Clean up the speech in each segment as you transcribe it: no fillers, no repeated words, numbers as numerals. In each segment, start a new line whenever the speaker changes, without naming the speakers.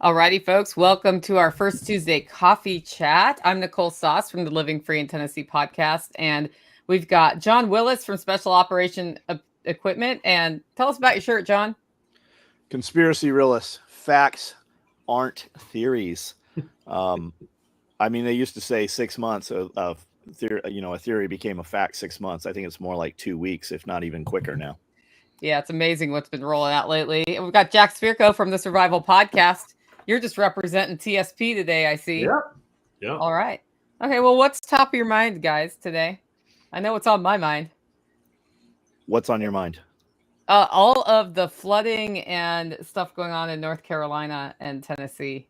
Alrighty, folks, welcome to our first Tuesday coffee chat. I'm Nicole Sauce from the Living Free in Tennessee podcast, and we've got John Willis from Special Operation Equipment. And tell us about your shirt, John.
Conspiracy realists, facts aren't theories. I mean, they used to say 6 months of theory, a theory became a fact 6 months. I think it's more like 2 weeks, if not even quicker now.
Yeah, it's amazing what's been rolling out lately. And we've got Jack Spirko from the Survival Podcast. You're just representing TSP today, I see.
Yeah.
All right. Okay, well, what's top of your mind, guys, today? I know what's on my mind.
What's on your mind?
All of the flooding and stuff going on in North Carolina and Tennessee.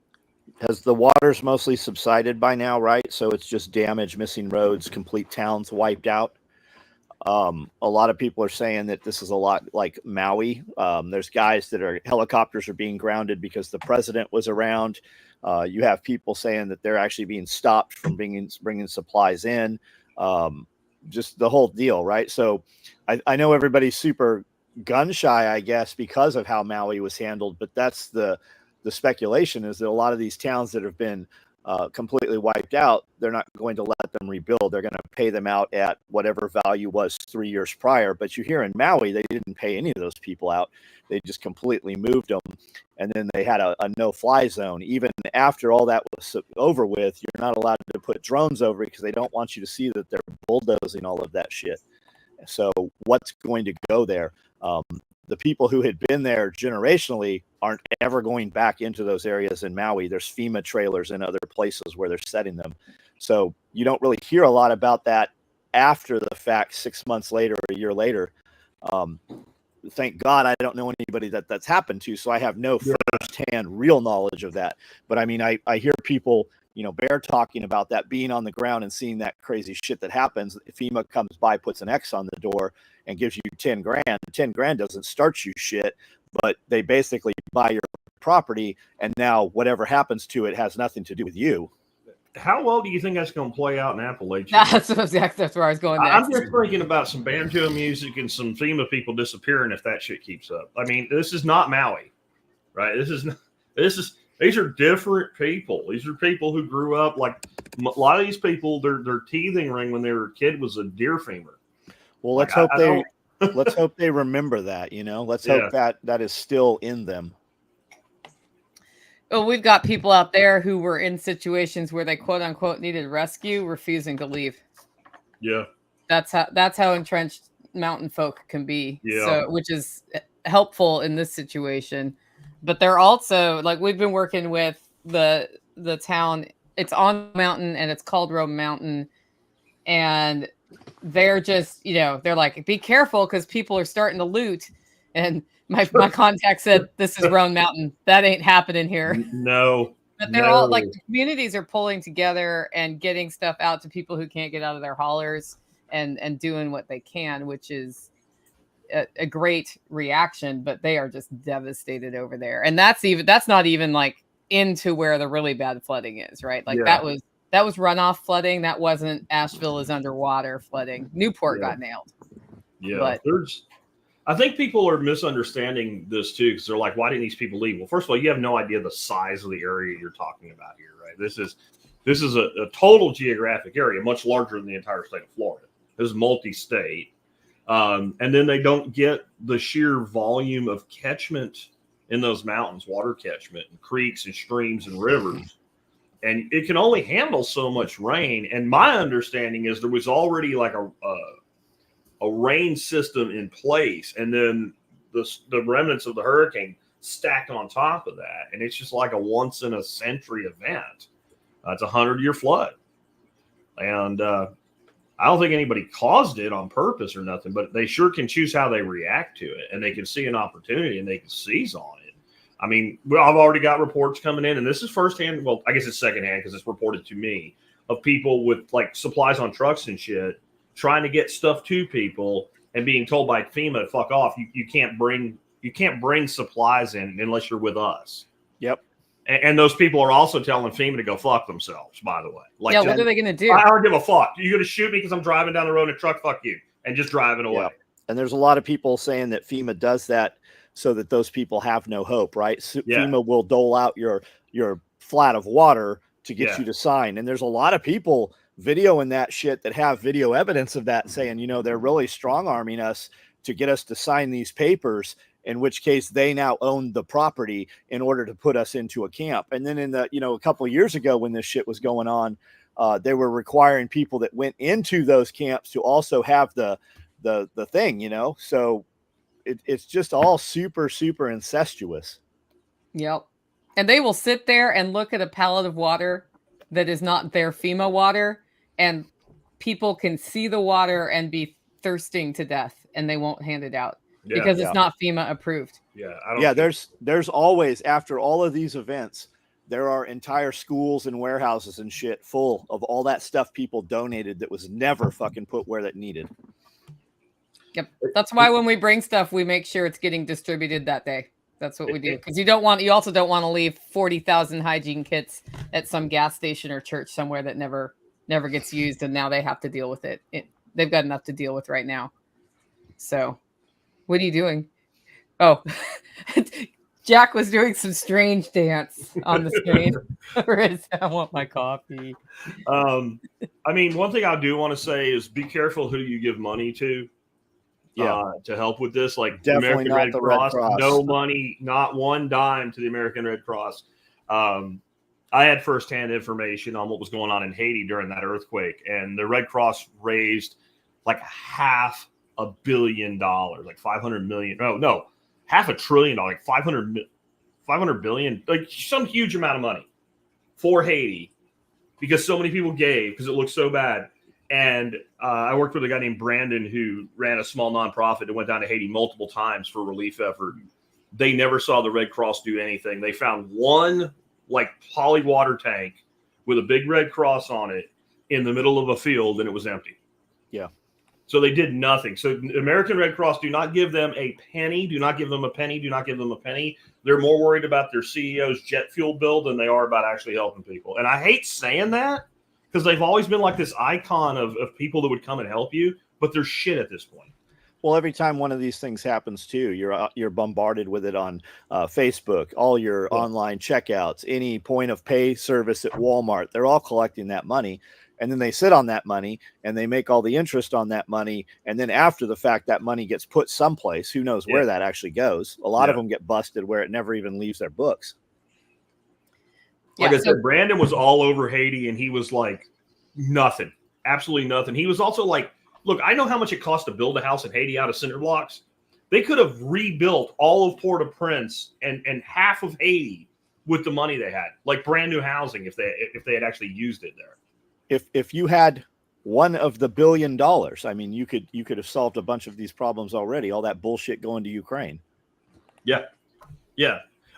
Has the waters mostly subsided by now, right? So it's just damage, missing roads, complete towns wiped out. A lot of people are saying that this is a lot like Maui. There's guys helicopters are being grounded because the president was around. You have people saying that they're actually being stopped from bringing supplies in. Just the whole deal, right? So I know everybody's super gun shy, I guess, because of how Maui was handled, but that's the speculation is that a lot of these towns that have been completely wiped out, they're not going to let them rebuild. They're going to pay them out at whatever value was 3 years prior. But you hear in Maui, they didn't pay any of those people out. They just completely moved them. And then they had a no-fly zone. Even after all that was over with, you're not allowed to put drones over it because they don't want you to see that they're bulldozing all of that shit. So what's going to go there? The people who had been there generationally aren't ever going back into those areas in Maui. There's FEMA trailers and other places where they're setting them. So you don't really hear a lot about that after the fact, 6 months later, or a year later. Thank God I don't know anybody that's happened to, so I have no firsthand real knowledge of that. But I mean, I hear people, Bear talking about that, being on the ground and seeing that crazy shit that happens. If FEMA comes by, puts an X on the door and gives you 10 grand, 10 grand doesn't start you shit, but they basically buy your property, and now whatever happens to it has nothing to do with you.
How well do you think that's going to play out in Appalachia?
That's where I was going next.
I'm just thinking about some banjo music and some FEMA people disappearing if that shit keeps up. I mean, this is not Maui, right? These are different people. These are people who grew up like a lot of these people. Their teething ring when they were a kid was a deer femur.
Well, let's hope they remember that. Let's hope that is still in them.
Well, we've got people out there who were in situations where they quote unquote needed rescue, refusing to leave.
Yeah,
that's how entrenched mountain folk can be.
Yeah,
so which is helpful in this situation. But they're also like we've been working with the town. It's on the mountain and it's called Rome Mountain, and they're just they're like, be careful because people are starting to loot. And my contact said, this is Roan Mountain. That ain't happening here.
No.
But they're all like, the communities are pulling together and getting stuff out to people who can't get out of their haulers and doing what they can, which is a great reaction. But they are just devastated over there. And that's not even like into where the really bad flooding is, right? Like that was runoff flooding. That wasn't Asheville is underwater flooding. Newport got nailed.
Yeah. But I think people are misunderstanding this too, because they're like, why didn't these people leave? Well, first of all, you have no idea the size of the area you're talking about here, right? This is a total geographic area, much larger than the entire state of Florida. This is multi-state. And then they don't get the sheer volume of catchment in those mountains, water catchment, and creeks and streams and rivers. And it can only handle so much rain. And my understanding is there was already like a rain system in place, and then the remnants of the hurricane stacked on top of that, and it's just like a once in a century event. It's a 100-year flood, and I don't think anybody caused it on purpose or nothing, but they sure can choose how they react to it, and they can see an opportunity and they can seize on it. I mean, I've already got reports coming in, and this is firsthand. Well, I guess it's secondhand because it's reported to me of people with like supplies on trucks and shit, trying to get stuff to people and being told by FEMA, fuck off. You can't bring supplies in unless you're with us.
Yep.
And those people are also telling FEMA to go fuck themselves, by the way.
Like, what are they going to do?
I don't give a fuck. You're going to shoot me because I'm driving down the road in a truck? Fuck you. And just driving away.
Yep. And there's a lot of people saying that FEMA does that so that those people have no hope, right? FEMA will dole out your your flat of water to get you to sign. And there's a lot of people videoing that shit that have video evidence of that, saying, you know, they're really strong arming us to get us to sign these papers, in which case they now own the property in order to put us into a camp. And then in the, you know, a couple of years ago when this shit was going on, they were requiring people that went into those camps to also have the thing, you know, so it's just all super, super incestuous.
Yep. And they will sit there and look at a pallet of water that is not their FEMA water, and people can see the water and be thirsting to death, and they won't hand it out because it's not FEMA approved.
There's always, after all of these events, there are entire schools and warehouses and shit full of all that stuff people donated that was never fucking put where that needed.
Yep. That's why when we bring stuff, we make sure it's getting distributed that day. That's what we do. Because you also don't want to leave 40,000 hygiene kits at some gas station or church somewhere that never gets used, and now they have to deal with it. They've got enough to deal with right now. So, what are you doing? Oh, Jack was doing some strange dance on the screen. I want my coffee.
I mean, one thing I do want to say is be careful who you give money to. To help with this, like
definitely
American Red Cross, no money, not one dime to the American Red Cross. I had firsthand information on what was going on in Haiti during that earthquake, and the Red Cross raised like $500 million, like 500 million. No, $500 billion, like 500 billion, like some huge amount of money for Haiti because so many people gave because it looked so bad. And I worked with a guy named Brandon who ran a small nonprofit that went down to Haiti multiple times for relief effort. They never saw the Red Cross do anything. They found one like poly water tank with a big Red Cross on it in the middle of a field, and it was empty.
Yeah.
So they did nothing. So American Red Cross, do not give them a penny. Do not give them a penny. Do not give them a penny. They're more worried about their CEO's jet fuel bill than they are about actually helping people. And I hate saying that, because they've always been like this icon of people that would come and help you, but they're shit at this point.
Well, every time one of these things happens too, you're bombarded with it on Facebook, all your online checkouts, any point of pay service at Walmart. They're all collecting that money, and then they sit on that money and they make all the interest on that money. And then after the fact, that money gets put someplace. Who knows where that actually goes? A lot of them get busted where it never even leaves their books.
Like I said, Brandon was all over Haiti, and he was like, nothing, absolutely nothing. He was also like, look, I know how much it costs to build a house in Haiti out of cinder blocks. They could have rebuilt all of Port-au-Prince and half of Haiti with the money they had, like brand new housing if they had actually used it there.
If you had one of the $1 billion, I mean, you could have solved a bunch of these problems already. All that bullshit going to Ukraine.
Yeah.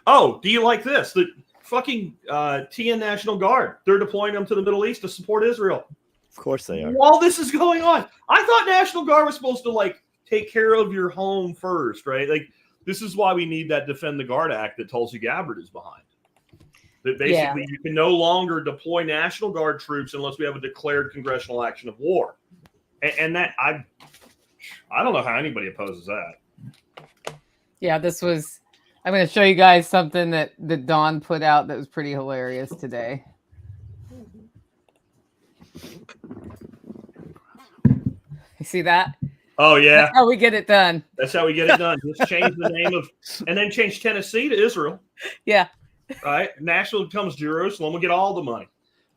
Oh, do you like this? The fucking TN National Guard, they're deploying them to the Middle East to support Israel.
Of course they are.
While this is going on, I thought National Guard was supposed to like take care of your home first, right? Like this is why we need that Defend the Guard Act that Tulsi Gabbard is behind. That basically you can no longer deploy National Guard troops unless we have a declared congressional action of war. And that I don't know how anybody opposes that.
Yeah, I'm going to show you guys something that Dawn put out that was pretty hilarious today. You see that?
Oh, yeah.
That's how we get it done.
That's how we get it done. Just change the name and then change Tennessee to Israel.
Yeah.
Right? National becomes Jerusalem. We'll get all the money.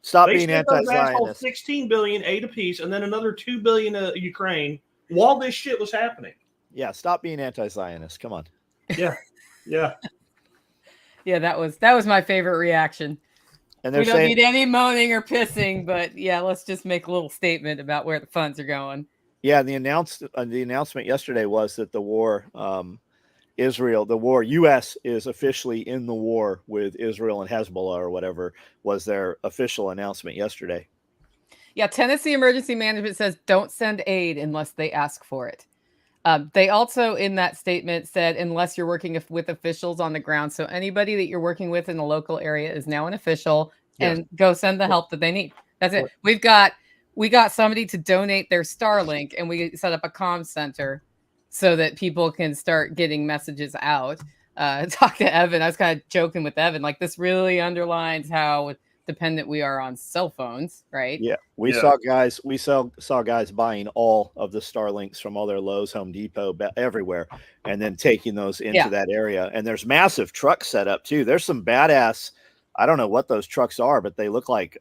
Stop being anti-Zionist.
$16 billion aid apiece, and then another $2 billion to Ukraine while this shit was happening.
Yeah, stop being anti-Zionist. Come on.
Yeah.
That was my favorite reaction. And we don't need any moaning or pissing, but yeah, let's just make a little statement about where the funds are going.
Yeah, the announcement yesterday was that the war, U.S. is officially in the war with Israel and Hezbollah or whatever was their official announcement yesterday.
Yeah, Tennessee Emergency Management says don't send aid unless they ask for it. They also, in that statement, said unless you're working with officials on the ground. So anybody that you're working with in the local area is now an official, and go send the help that they need. That's it. We got somebody to donate their Starlink, and we set up a comm center so that people can start getting messages out. talked to Evan. I was kind of joking with Evan, like this really underlines how dependent we are on cell phones, right?
Yeah, we saw guys buying all of the Starlinks from all their Lowe's, Home Depot, everywhere, and then taking those into that area. And there's massive trucks set up too. There's some badass. I don't know what those trucks are, but they look like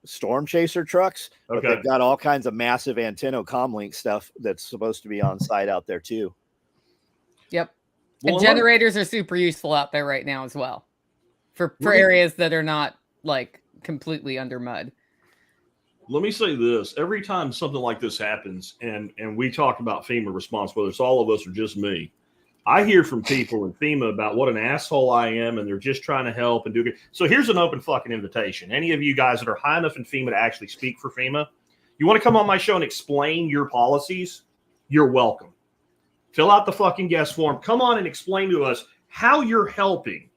storm chaser trucks.
Okay.
But they've got all kinds of massive antenna comlink stuff that's supposed to be on site out there too.
Yep. Well, and generators are super useful out there right now as well for areas that are not like completely under mud.
Let me say this. Every time something like this happens and we talk about FEMA response, whether it's all of us or just me, I hear from people in FEMA about what an asshole I am, and they're just trying to help and do good. So here's an open fucking invitation. Any of you guys that are high enough in FEMA to actually speak for FEMA, you want to come on my show and explain your policies, you're welcome. Fill out the fucking guest form. Come on and explain to us how you're helping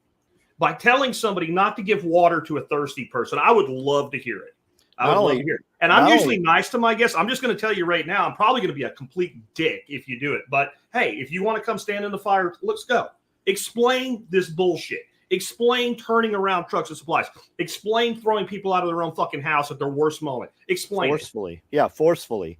by telling somebody not to give water to a thirsty person. I would love to hear it. I would love to hear it. And I'm usually nice to my guests. I'm just going to tell you right now, I'm probably going to be a complete dick if you do it. But hey, if you want to come stand in the fire, let's go. Explain this bullshit. Explain turning around trucks and supplies. Explain throwing people out of their own fucking house at their worst moment. Explain
forcefully. Yeah, forcefully.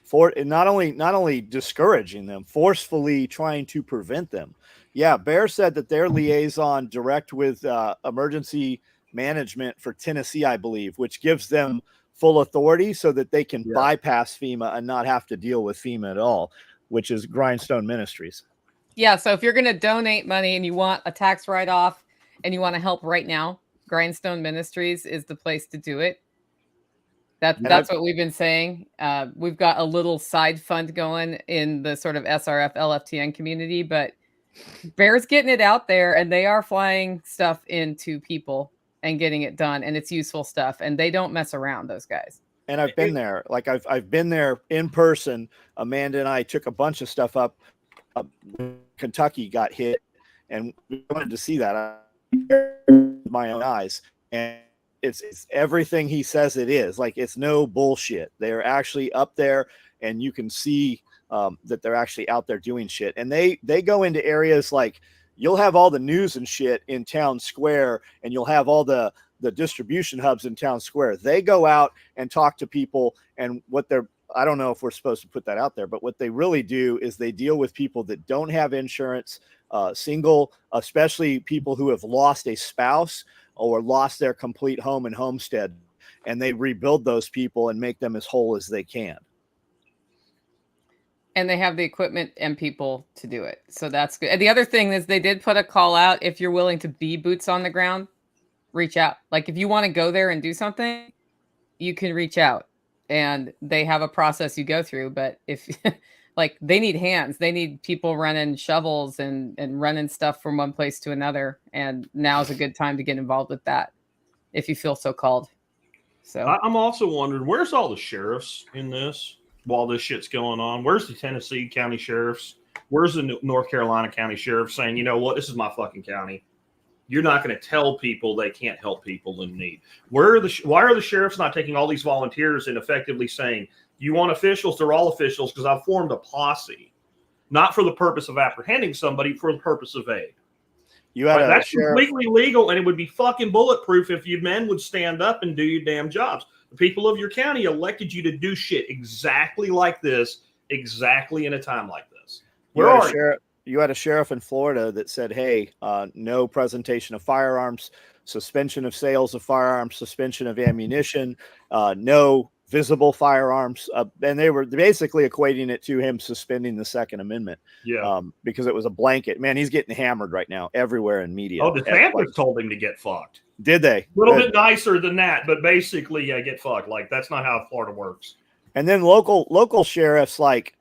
For not only discouraging them, forcefully trying to prevent them. Yeah, Bear said that their liaison direct with emergency management for Tennessee, I believe, which gives them full authority so that they can bypass FEMA and not have to deal with FEMA at all, which is Grindstone Ministries.
Yeah, so if you're going to donate money and you want a tax write-off and you want to help right now, Grindstone Ministries is the place to do it. That's what we've been saying. We've got a little side fund going in the sort of SRF LFTN community, but Bear's getting it out there, and they are flying stuff into people and getting it done, and it's useful stuff, and they don't mess around, those guys.
And I've been there. Like I've been there in person. Amanda and I took a bunch of stuff up. Kentucky got hit, and we wanted to see that with my own eyes. And it's everything he says it is. Like, it's no bullshit. They're actually up there, and you can see that they're actually out there doing shit. And they go into areas like, you'll have all the news and shit in town square, and you'll have all the distribution hubs in town square. They go out and talk to people, and I don't know if we're supposed to put that out there, but what they really do is they deal with people that don't have insurance, single, especially people who have lost a spouse or lost their complete home and homestead, and they rebuild those people and make them as whole as they can.
And they have the equipment and people to do it. So that's good. And the other thing is they did put a call out. If you're willing to be boots on the ground, reach out. Like, if you want to go there and do something, you can reach out, and they have a process you go through. But if like, they need hands, they need people running shovels and running stuff from one place to another. And now's a good time to get involved with that if you feel so called. So
I'm also wondering, where's all the sheriffs in this? While this shit's going on, where's the Tennessee county sheriffs? Where's the North Carolina county sheriff saying, you know what, this is my fucking county. You're not going to tell people they can't help people in need. Why are the sheriffs not taking all these volunteers and effectively saying, you want officials? They're all officials because I've formed a posse, not for the purpose of apprehending somebody, for the purpose of aid. That's completely legal, and it would be fucking bulletproof if you men would stand up and do your damn jobs. The people of your county elected you to do shit exactly like this, exactly in a time like this.
You had a sheriff in Florida that said, hey, no presentation of firearms, suspension of sales of firearms, suspension of ammunition, no visible firearms. And they were basically equating it to him suspending the Second Amendment.
Yeah.
Because it was a blanket. Man, he's getting hammered right now everywhere in media.
Oh, the Tampers told him to get fucked.
Did they?
A little bit nicer than that, but basically, yeah, get fucked. Like, that's not how Florida works.
And then local sheriffs, like,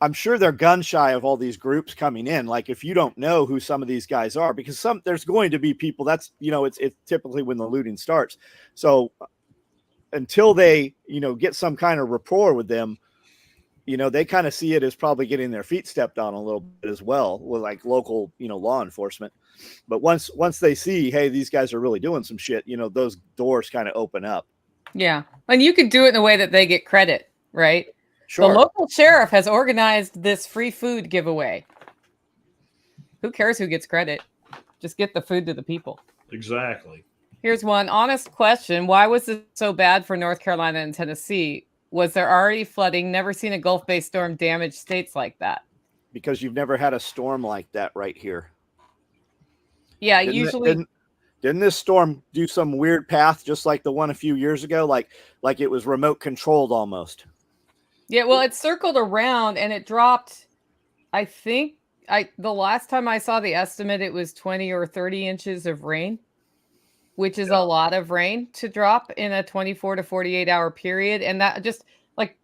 I'm sure they're gun shy of all these groups coming in. Like, if you don't know who some of these guys are, because there's going to be people that's, it's typically when the looting starts. So until they, get some kind of rapport with them, they kind of see it as probably getting their feet stepped on a little bit as well with like local, law enforcement. But once they see, hey, these guys are really doing some shit, those doors kind of open up.
Yeah. And you could do it in a way that they get credit, right?
Sure.
The local sheriff has organized this free food giveaway. Who cares who gets credit? Just get the food to the people.
Exactly.
Here's one honest question. Why was it so bad for North Carolina and Tennessee? Was there already flooding? Never seen a Gulf-based storm damage states like that.
Because you've never had a storm like that right here.
Yeah, usually.
Didn't this storm do some weird path just like the one a few years ago? Like it was remote controlled almost.
Yeah, well, it circled around and it dropped. I think the last time I saw the estimate, it was 20 or 30 inches of rain, which is a lot of rain to drop in a 24 to 48 hour period. And that just like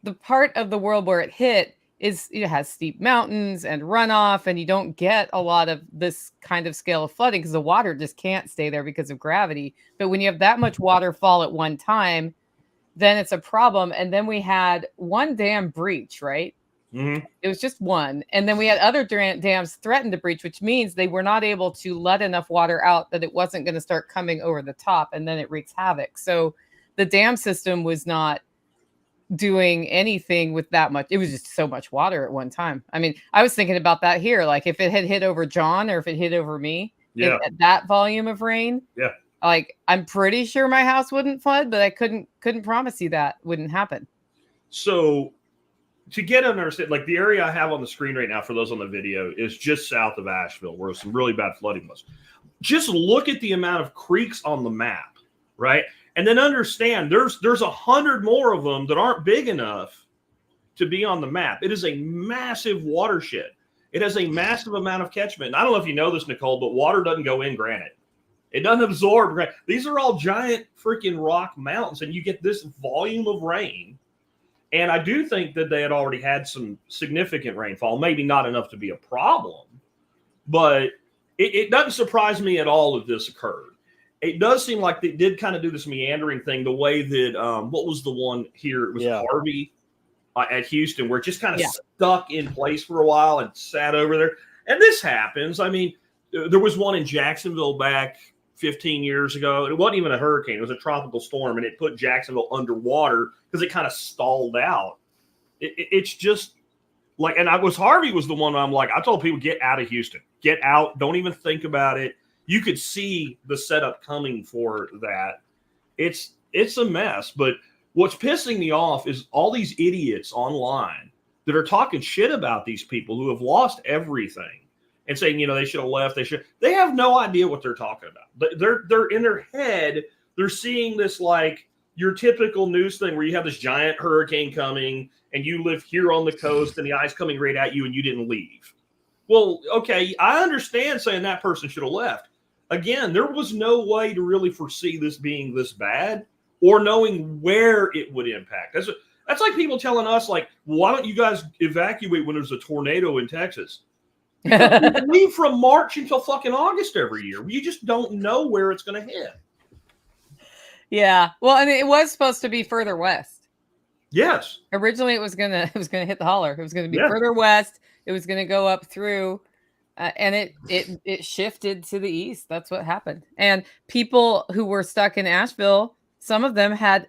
the part of the world where it hit is it has steep mountains and runoff, and you don't get a lot of this kind of scale of flooding because the water just can't stay there because of gravity. But when you have that much water fall at one time, then it's a problem. And then we had one dam breach, right?
Mm-hmm.
It was just one. And then we had other dams threaten to breach, which means they were not able to let enough water out that it wasn't going to start coming over the top, and then it wreaks havoc. So the dam system was not doing anything with that much. It was just so much water at one time. I mean, I was thinking about that here. Like if it had hit over John or if it hit over me at that volume of rain, like I'm pretty sure my house wouldn't flood, but I couldn't promise you that wouldn't happen.
So to get an understand, like the area I have on the screen right now for those on the video is just south of Asheville, where some really bad flooding was. Just look at the amount of creeks on the map, right? And then understand there's 100 more of them that aren't big enough to be on the map. It is a massive watershed. It has a massive amount of catchment. And I don't know if you know this, Nicole, but water doesn't go in granite. It doesn't absorb granite. These are all giant freaking rock mountains, and you get this volume of rain. And I do think that they had already had some significant rainfall, maybe not enough to be a problem, but it doesn't surprise me at all that this occurred. It does seem like they did kind of do this meandering thing the way that, what was the one here? It was Harvey at Houston, where it just kind of stuck in place for a while and sat over there. And this happens. I mean, there was one in Jacksonville back 15 years ago. It wasn't even a hurricane. It was a tropical storm, and it put Jacksonville underwater because it kind of stalled out. It's just like, and Harvey was the one I'm like, I told people, get out of Houston. Get out. Don't even think about it. You could see the setup coming for that. It's a mess. But what's pissing me off is all these idiots online that are talking shit about these people who have lost everything and saying, they should have left. They have no idea what they're talking about. They're in their head. They're seeing this like your typical news thing where you have this giant hurricane coming and you live here on the coast and the ice coming right at you and you didn't leave. Well, okay, I understand saying that person should have left. Again, there was no way to really foresee this being this bad or knowing where it would impact. That's like people telling us, like, why don't you guys evacuate when there's a tornado in Texas? You leave from March until fucking August every year. You just don't know where it's going to hit.
Yeah. Well, and it was supposed to be further west.
Yes.
Originally, it was gonna hit the holler. It was going to be further west. It was going to go up through. And it shifted to the east. That's what happened. And people who were stuck in Asheville, some of them had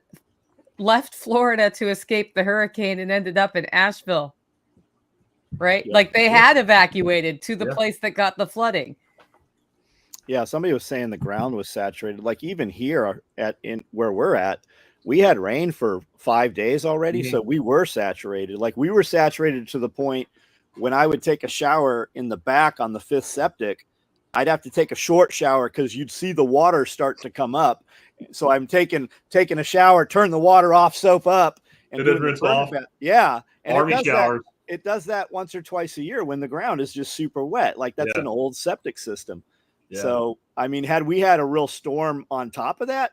left Florida to escape the hurricane and ended up in Asheville. Right? Yeah. Like they had evacuated to the place that got the flooding.
Yeah, somebody was saying the ground was saturated. Like even here in where we're at, we had rain for 5 days already. Mm-hmm. So we were saturated. Like we were saturated to the point when I would take a shower in the back on the 5th septic, I'd have to take a short shower because you'd see the water start to come up. So I'm taking a shower, turn the water off, soap up, and do rinse off. Yeah, and
Army showers.
It does that once or twice a year when the ground is just super wet. Like that's an old septic system. Yeah. So I mean, had we had a real storm on top of that,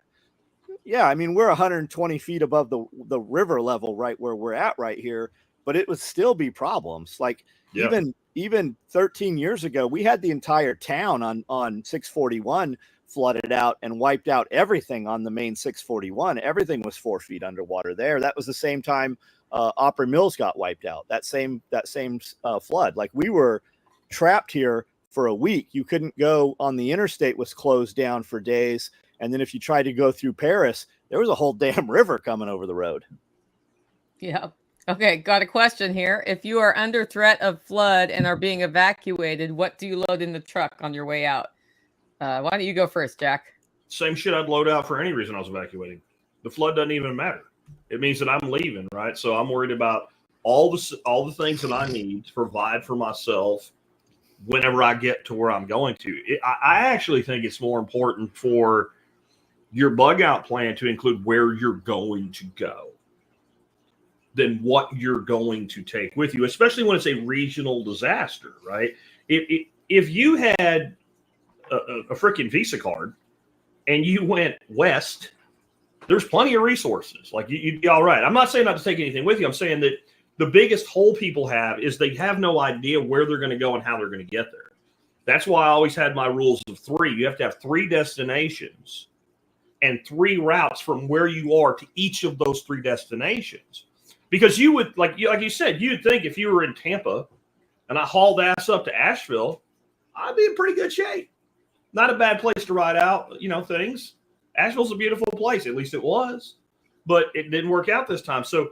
I mean, we're 120 feet above the river level right where we're at right here. But it would still be problems. Like even 13 years ago, we had the entire town on 641 flooded out and wiped out everything on the main 641. Everything was 4 feet underwater there. That was the same time Opry Mills got wiped out. That same flood. Like we were trapped here for a week. You couldn't go on the interstate, was closed down for days. And then if you tried to go through Paris, there was a whole damn river coming over the road.
Yeah. Okay, got a question here. If you are under threat of flood and are being evacuated, what do you load in the truck on your way out? Why don't you go first, Jack?
Same shit I'd load out for any reason I was evacuating. The flood doesn't even matter. It means that I'm leaving, right? So I'm worried about all the things that I need to provide for myself whenever I get to where I'm going to. I actually think it's more important for your bug out plan to include where you're going to go than what you're going to take with you, especially when it's a regional disaster, right? If you had a freaking Visa card and you went west, there's plenty of resources. Like you'd be all right. I'm not saying not to take anything with you. I'm saying that the biggest hole people have is they have no idea where they're going to go and how they're going to get there. That's why I always had my rules of 3. You have to have 3 destinations and 3 routes from where you are to each of those 3 destinations. Because you would, like you said, you'd think if you were in Tampa and I hauled ass up to Asheville, I'd be in pretty good shape. Not a bad place to ride out, things. Asheville's a beautiful place. At least it was. But it didn't work out this time. So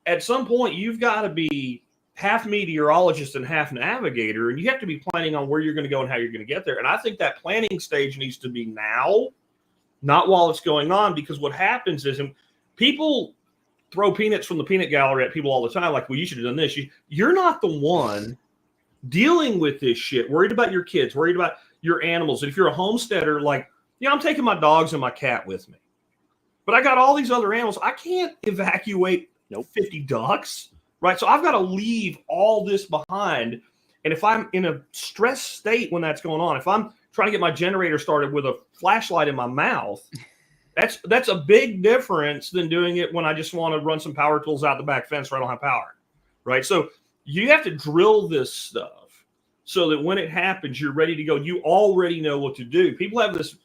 at some point, you've got to be half meteorologist and half navigator, and you have to be planning on where you're going to go and how you're going to get there. And I think that planning stage needs to be now, not while it's going on, because what happens is, and people throw peanuts from the peanut gallery at people all the time, like, well, you should have done this. You're not the one dealing with this shit, worried about your kids, worried about your animals. And if you're a homesteader, like, I'm taking my dogs and my cat with me, but I got all these other animals. I can't evacuate 50 ducks, right? So I've got to leave all this behind. And if I'm in a stressed state when that's going on, if I'm trying to get my generator started with a flashlight in my mouth, that's a big difference than doing it when I just want to run some power tools out the back fence where I don't have power, right? So you have to drill this stuff so that when it happens, you're ready to go. You already know what to do. People have this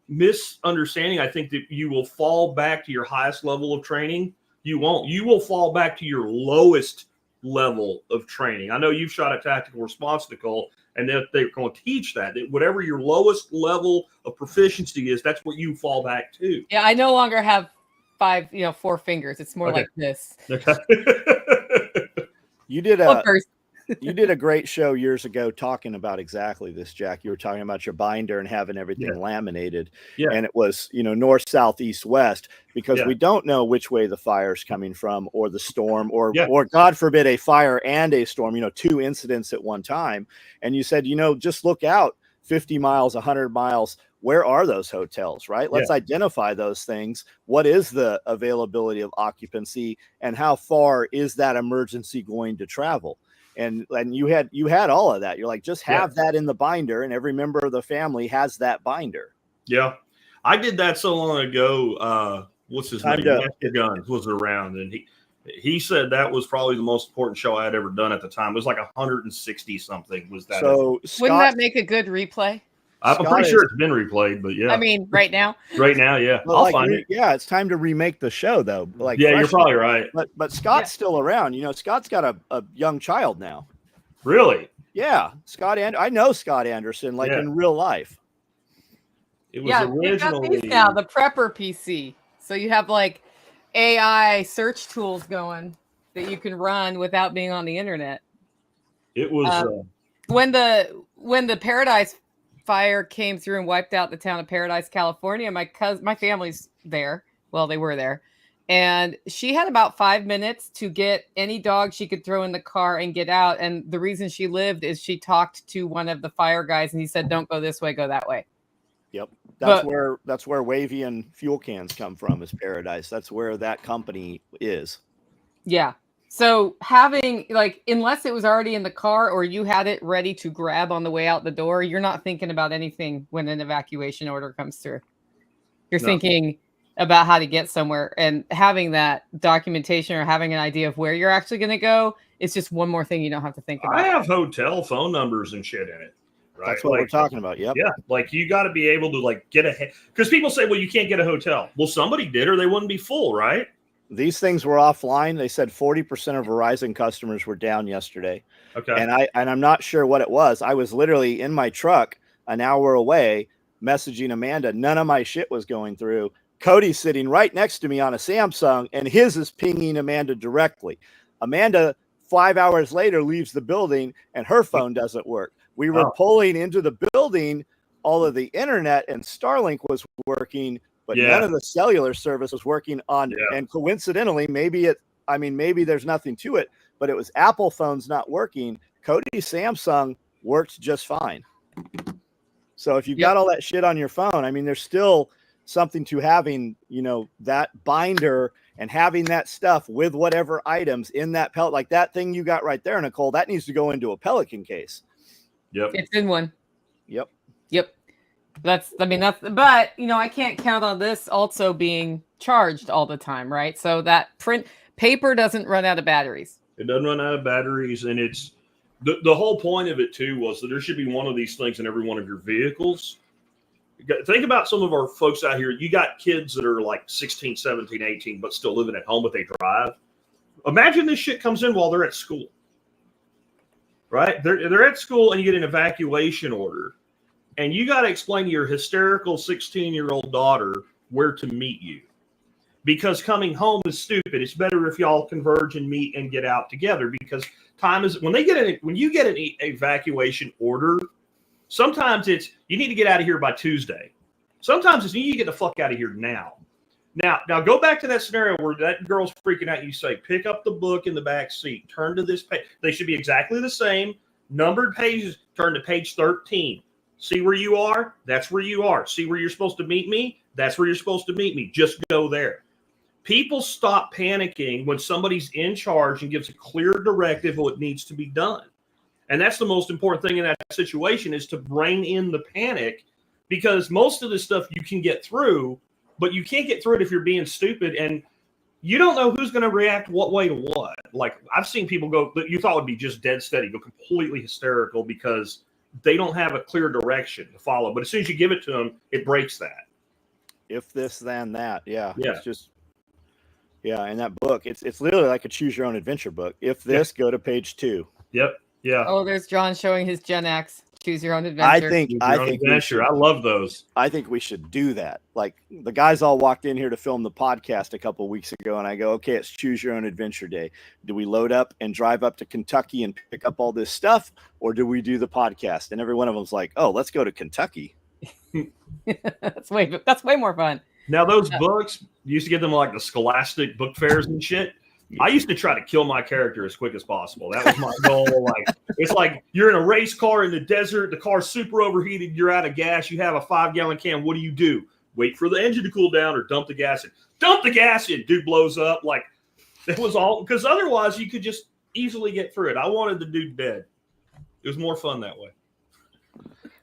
misunderstanding. I think that you will fall back to your highest level of training. You won't. You will fall back to your lowest level of training. I know you've shot at tactical response, Nicole, and they're going to teach that whatever your lowest level of proficiency is, that's what you fall back to.
Yeah, I no longer have 4 fingers. It's more like this.
Okay.
You did a great show years ago talking about exactly this, Jack. You were talking about your binder and having everything laminated. Yeah. And it was, north, south, east, west, because we don't know which way the fire's coming from, or the storm, or God forbid, a fire and a storm, 2 incidents at one time. And you said, just look out 50 miles, 100 miles. Where are those hotels, right? Let's identify those things. What is the availability of occupancy, and how far is that emergency going to travel? And you had all of that. You're like, just have that in the binder, and every member of the family has that binder.
Yeah. I did that so long ago. What's his name? Master Guns was around, and he said that was probably the most important show I had ever done at the time. It was like 160 something. Was that?
So wouldn't that make a good replay?
I'm pretty sure it's been replayed, but yeah.
I mean, right now.
Right now, yeah. I'll find it.
Yeah, it's time to remake the show, though.
You're probably right.
But Scott's still around. Scott's got a young child now.
Really?
Yeah, I know Scott Anderson, in real life.
It was originally
now the prepper PC. So you have AI search tools going that you can run without being on the internet.
It was
when the Paradise fire came through and wiped out the town of Paradise, California. My family's there. Well, they were there. And she had about 5 minutes to get any dog she could throw in the car and get out. And the reason she lived is she talked to one of the fire guys, and he said, "Don't go this way, go that way."
Yep. That's where Wavy and fuel cans come from, is Paradise. That's where that company is.
Yeah. So having unless it was already in the car or you had it ready to grab on the way out the door, you're not thinking about anything when an evacuation order comes through. You're thinking about how to get somewhere, and having that documentation or having an idea of where you're actually going to go. It's just one more thing you don't have to think about.
I have hotel phone numbers and shit in it. Right?
That's what we're talking about. Yep.
Yeah. You got to be able to get ahead, because people say, well, you can't get a hotel. Well, somebody did, or they wouldn't be full. Right.
These things were offline. They said 40% of Verizon customers were down yesterday.
Okay.
And I'm not sure what it was. I was literally in my truck an hour away messaging Amanda. None of my shit was going through. Cody's sitting right next to me on a Samsung, and his is pinging Amanda directly. Amanda, 5 hours later, leaves the building, and her phone doesn't work. We were pulling into the building. All of the internet and Starlink was working, but none of the cellular service was working on. And coincidentally, maybe there's nothing to it, but it was Apple phones not working. Cody's Samsung worked just fine. So if you've got all that shit on your phone, I mean, there's still something to having, that binder and having that stuff with whatever items in that pellet, like that thing you got right there, Nicole, that needs to go into a Pelican case.
Yep.
It's in one.
Yep.
But I can't count on this also being charged all the time, right? So that paper doesn't run out of batteries.
It doesn't run out of batteries, and it's the whole point of it too was that there should be one of these things in every one of your vehicles. Think about some of our folks out here. You got kids that are like 16, 17, 18, but still living at home, but they drive. Imagine this shit comes in while they're at school, right? They're at school and you get an evacuation order. And you got to explain to your hysterical 16-year-old daughter where to meet you. Because coming home is stupid. It's better if y'all converge and meet and get out together. Because time is when you get an evacuation order, sometimes it's you need to get out of here by Tuesday. Sometimes it's you need to get the fuck out of here now. Now go back to that scenario where that girl's freaking out. You say, pick up the book in the back seat. Turn to this page. They should be exactly the same. Numbered pages. Turn to page 13. See where you are? That's where you are. See where you're supposed to meet me? That's where you're supposed to meet me. Just go there. People stop panicking when somebody's in charge and gives a clear directive of what needs to be done. And that's the most important thing in that situation is to rein in the panic, because most of this stuff you can get through, but you can't get through it if you're being stupid. And you don't know who's going to react what way to what. Like I've seen people go that you thought would be just dead steady, go completely hysterical because they don't have a clear direction to follow. But as soon as you give it to them, it breaks that.
If this, then that. Yeah.
Yeah.
It's just, in that book, it's literally like a choose your own adventure book. If this, go to page 2.
Yep. Yeah.
Oh, there's John showing his Gen X. Choose your own adventure.
I love those.
I think we should do that. Like the guys all walked in here to film the podcast a couple of weeks ago, and I go, okay, it's choose your own adventure day. Do we load up and drive up to Kentucky and pick up all this stuff, or do we do the podcast? And every one of them's like, oh, let's go to Kentucky.
That's way more fun.
Now those books, you used to get them like the Scholastic book fairs and shit. I used to try to kill my character as quick as possible. That was my goal. It's like you're in a race car in the desert. The car's super overheated. You're out of gas. You have a 5-gallon can. What do? Wait for the engine to cool down or dump the gas in. Dump the gas in. Dude blows up. Like that was all because otherwise you could just easily get through it. I wanted the dude dead. It was more fun that way.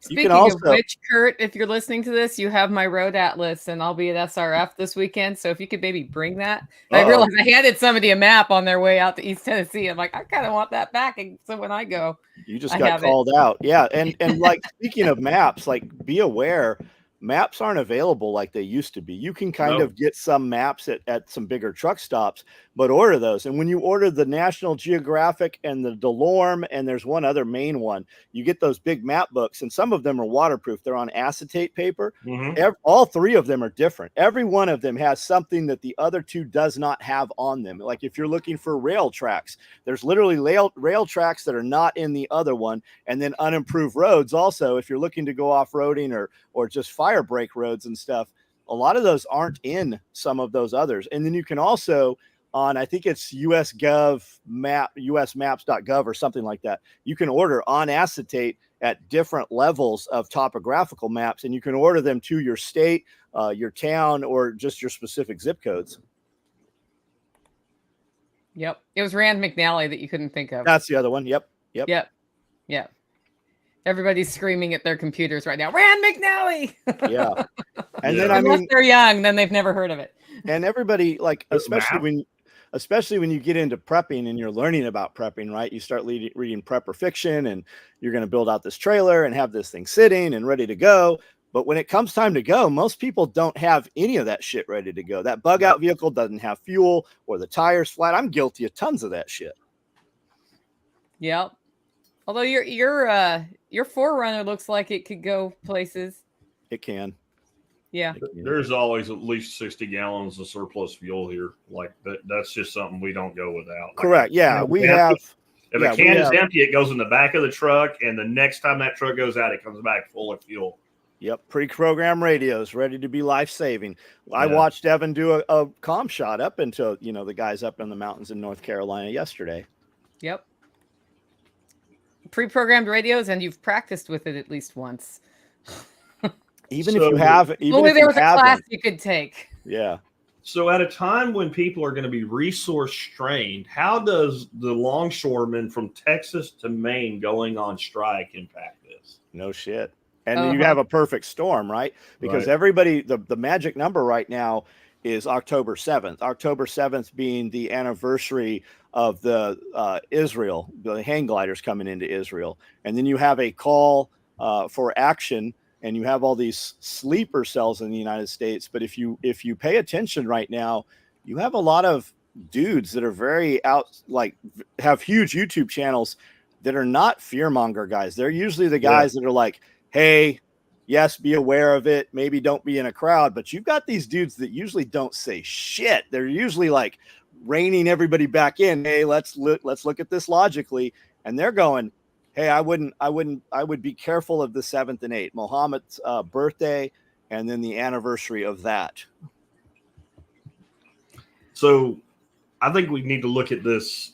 Speaking of which, Kurt, if you're listening to this, you have my road atlas, and I'll be at SRF this weekend. So if you could maybe bring that. I realized I handed somebody a map on their way out to East Tennessee. I'm like, I kind of want that back. And so when I go,
you just got called out. Yeah. And like, speaking of maps, like be aware, maps aren't available like they used to be. You can kind of get some maps at some bigger truck stops, but order those. And when you order the National Geographic and the DeLorme, and there's one other main one, you get those big map books, and some of them are waterproof. They're on acetate paper. Mm-hmm. All 3 of them are different. Every one of them has something that the other 2 does not have on them. Like if you're looking for rail tracks, there's literally rail tracks that are not in the other one. And then unimproved roads also, if you're looking to go off-roading or just fire break roads and stuff, a lot of those aren't in some of those others. And then you can also on, I think it's usmaps.gov or something like that. You can order on acetate at different levels of topographical maps, and you can order them to your state, your town, or just your specific zip codes.
Yep. It was Rand McNally that you couldn't think of.
That's the other one. Yep.
Everybody's screaming at their computers right now. Rand McNally.
Yeah. And then
unless they're young, then they've never heard of it.
And everybody, like, especially when you get into prepping and you're learning about prepping, right? You start reading prepper fiction, and you're going to build out this trailer and have this thing sitting and ready to go. But when it comes time to go, most people don't have any of that shit ready to go. That bug out vehicle doesn't have fuel, or the tires flat. I'm guilty of tons of that shit.
Yep. Although your 4Runner looks like it could go places.
It can.
Yeah.
There's always at least 60 gallons of surplus fuel here. Like that's just something we don't go without. Like,
correct. Yeah, we have.
If a can is empty, it goes in the back of the truck, and the next time that truck goes out, it comes back full of fuel.
Yep, pre-programmed radios ready to be life-saving. I watched Evan do a comm shot up into the guys up in the mountains in North Carolina yesterday.
Yep. Pre-programmed radios, and you've practiced with it at least once.
Even if you have,
only there was a class you could take.
Yeah.
So at a time when people are going to be resource strained, how does the longshoremen from Texas to Maine going on strike impact this?
No shit. And you have a perfect storm, right? Because everybody, the magic number right now is October 7th. October 7th being the anniversary of the hang gliders coming into Israel. And then you have a call for action, and you have all these sleeper cells in the United States. But if you pay attention right now, you have a lot of dudes that are very have huge YouTube channels that are not fearmonger guys. They're usually the guys that are like, hey, yes, be aware of it. Maybe don't be in a crowd. But you've got these dudes that usually don't say shit. They're usually like reining everybody back in. Hey, let's look at this logically. And they're going, hey, I would be careful of the 7th and 8th, Muhammad's birthday, and then the anniversary of that.
So I think we need to look at this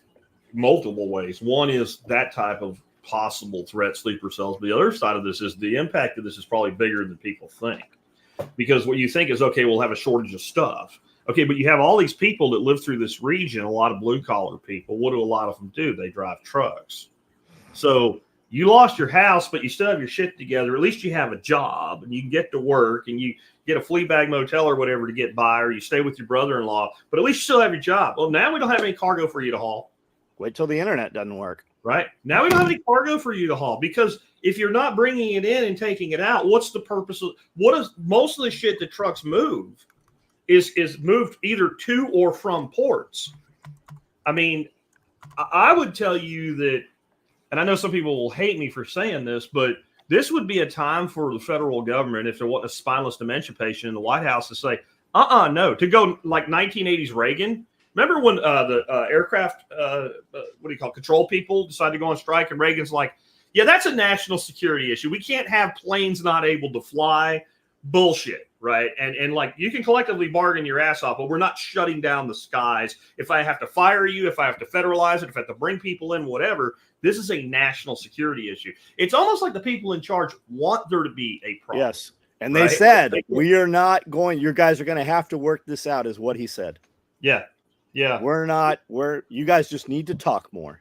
multiple ways. One is that type of possible threat, sleeper cells. But the other side of this is the impact of this is probably bigger than people think. Because what you think is, okay, we'll have a shortage of stuff. Okay, but you have all these people that live through this region, a lot of blue-collar people. What do a lot of them do? They drive trucks. So you lost your house, but you still have your shit together. At least you have a job, and you can get to work, and you get a flea bag motel or whatever to get by, or you stay with your brother-in-law. But at least you still have your job. Well, now we don't have any cargo for you to haul.
Wait till the internet doesn't work.
Right? Now we don't have any cargo for you to haul, because if you're not bringing it in and taking it out, what's the purpose of what is most of the shit that trucks move is moved either to or from ports. I mean, I would tell you that, and I know some people will hate me for saying this, but this would be a time for the federal government, if there wasn't a spineless dementia patient in the White House, to say, no, to go like 1980s Reagan. Remember when the aircraft, control people decided to go on strike, and Reagan's like, yeah, that's a national security issue. We can't have planes not able to fly. Bullshit, right? And like, you can collectively bargain your ass off, but we're not shutting down the skies. If I have to fire you, if I have to federalize it, if I have to bring people in, whatever, this is a national security issue. It's almost like the people in charge want there to be a problem.
Yes. And they said, we are not going, you guys are going to have to work this out, is what he said.
Yeah. Yeah.
You guys just need to talk more.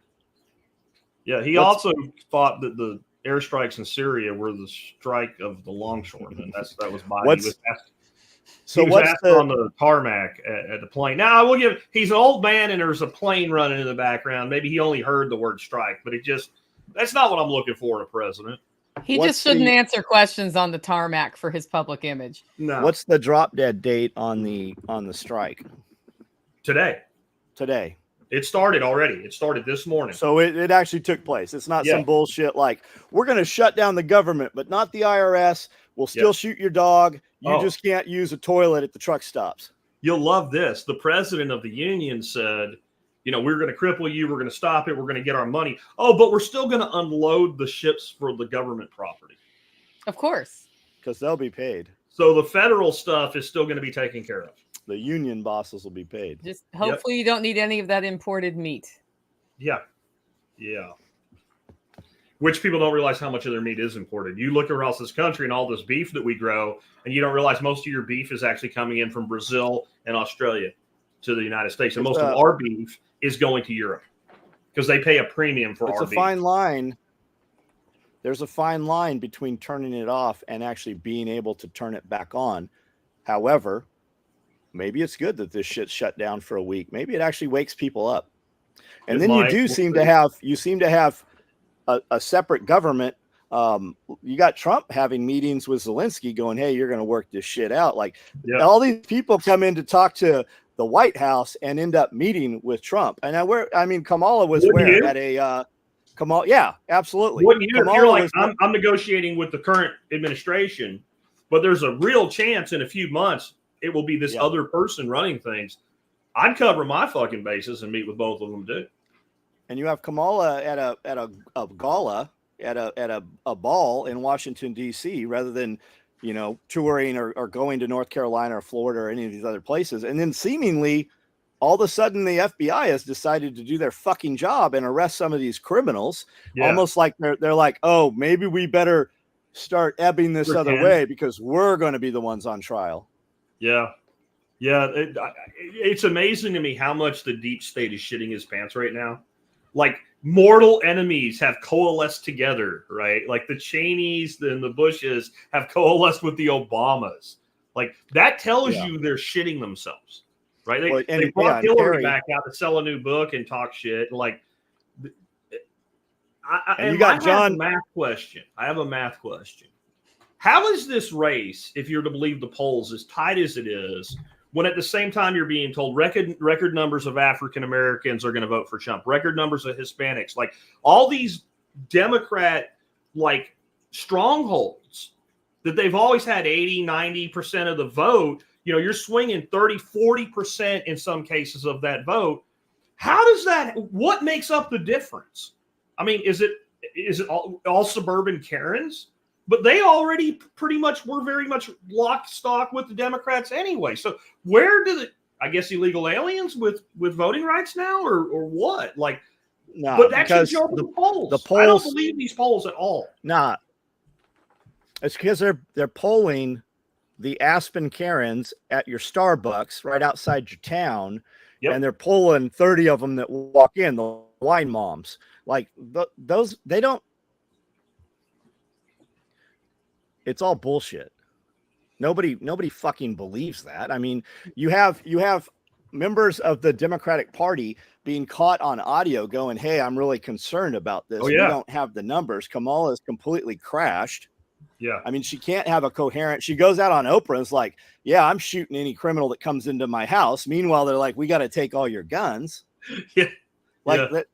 Yeah. He also thought that the airstrikes in Syria were the strike of the longshoremen. That was Biden. He was asked on the tarmac at the plane. Now, I will give, he's an old man and there's a plane running in the background. Maybe he only heard the word strike, but that's not what I'm looking for in a president.
He just shouldn't answer questions on the tarmac for his public image.
No. What's the drop dead date on the strike?
Today. It started already. It started this morning.
So it actually took place. It's not some bullshit like, we're going to shut down the government, but not the IRS. We'll still shoot your dog. You just can't use a toilet at the truck stops.
You'll love this. The president of the union said, we're going to cripple you. We're going to stop it. We're going to get our money. Oh, but we're still going to unload the ships for the government property.
Of course.
Because they'll be paid.
So the federal stuff is still going to be taken care of.
The union bosses will be paid.
Just hopefully you don't need any of that imported meat.
Yeah. Which people don't realize how much of their meat is imported. You look across this country and all this beef that we grow, and you don't realize most of your beef is actually coming in from Brazil and Australia to the United States. And most of our beef is going to Europe because they pay a premium for our beef. It's a
fine line. There's a fine line between turning it off and actually being able to turn it back on. However, maybe it's good that this shit's shut down for a week. Maybe it actually wakes people up. And then you seem to have a separate government. You got Trump having meetings with Zelensky going, hey, you're going to work this shit out. Like all these people come in to talk to the White House and end up meeting with Trump. And Kamala was at a Kamala. Yeah, absolutely.
You're like, I'm negotiating with the current administration. but there's a real chance in a few months it will be this other person running things. I'd cover my fucking bases and meet with both of them too.
And you have Kamala at a gala at a ball in Washington D.C. rather than, you know, touring or going to North Carolina or Florida or any of these other places. And then seemingly all of a sudden the FBI has decided to do their fucking job and arrest some of these criminals, almost like they're like, oh, maybe we better start ebbing this other way because we're going to be the ones on trial.
Yeah. Yeah. It's amazing to me how much the deep state is shitting his pants right now. Like mortal enemies have coalesced together, right? Like the Cheneys and the Bushes have coalesced with the Obamas. Like that tells you they're shitting themselves, right? They brought Hillary back out to sell a new book and talk shit. Like, I have a math question. I have a math question. How is this race, if you're to believe the polls, as tight as it is, when at the same time you're being told record numbers of African Americans are going to vote for Trump, record numbers of Hispanics, like all these Democrat like strongholds that they've always had 80, 90% of the vote, you know, you're swinging 30, 40% in some cases of that vote. How does that, what makes up the difference? I mean, is it all suburban Karens? But they already pretty much were very much lock stock with the Democrats anyway. So where do I guess illegal aliens with voting rights now or what? Like,
no,
but that should show the polls. I don't believe these polls at all.
Nah, it's because they're polling the Aspen Karens at your Starbucks right outside your town, and they're polling 30 of them that walk in, the wine moms. Like those, they don't. It's all bullshit. Nobody fucking believes that. I mean, you have members of the Democratic Party being caught on audio going, hey, I'm really concerned about this. We don't have the numbers. Kamala is completely crashed.
Yeah.
I mean, she can't have a coherent. She goes out on Oprah and is like, yeah, I'm shooting any criminal that comes into my house. Meanwhile, they're like, we got to take all your guns. That.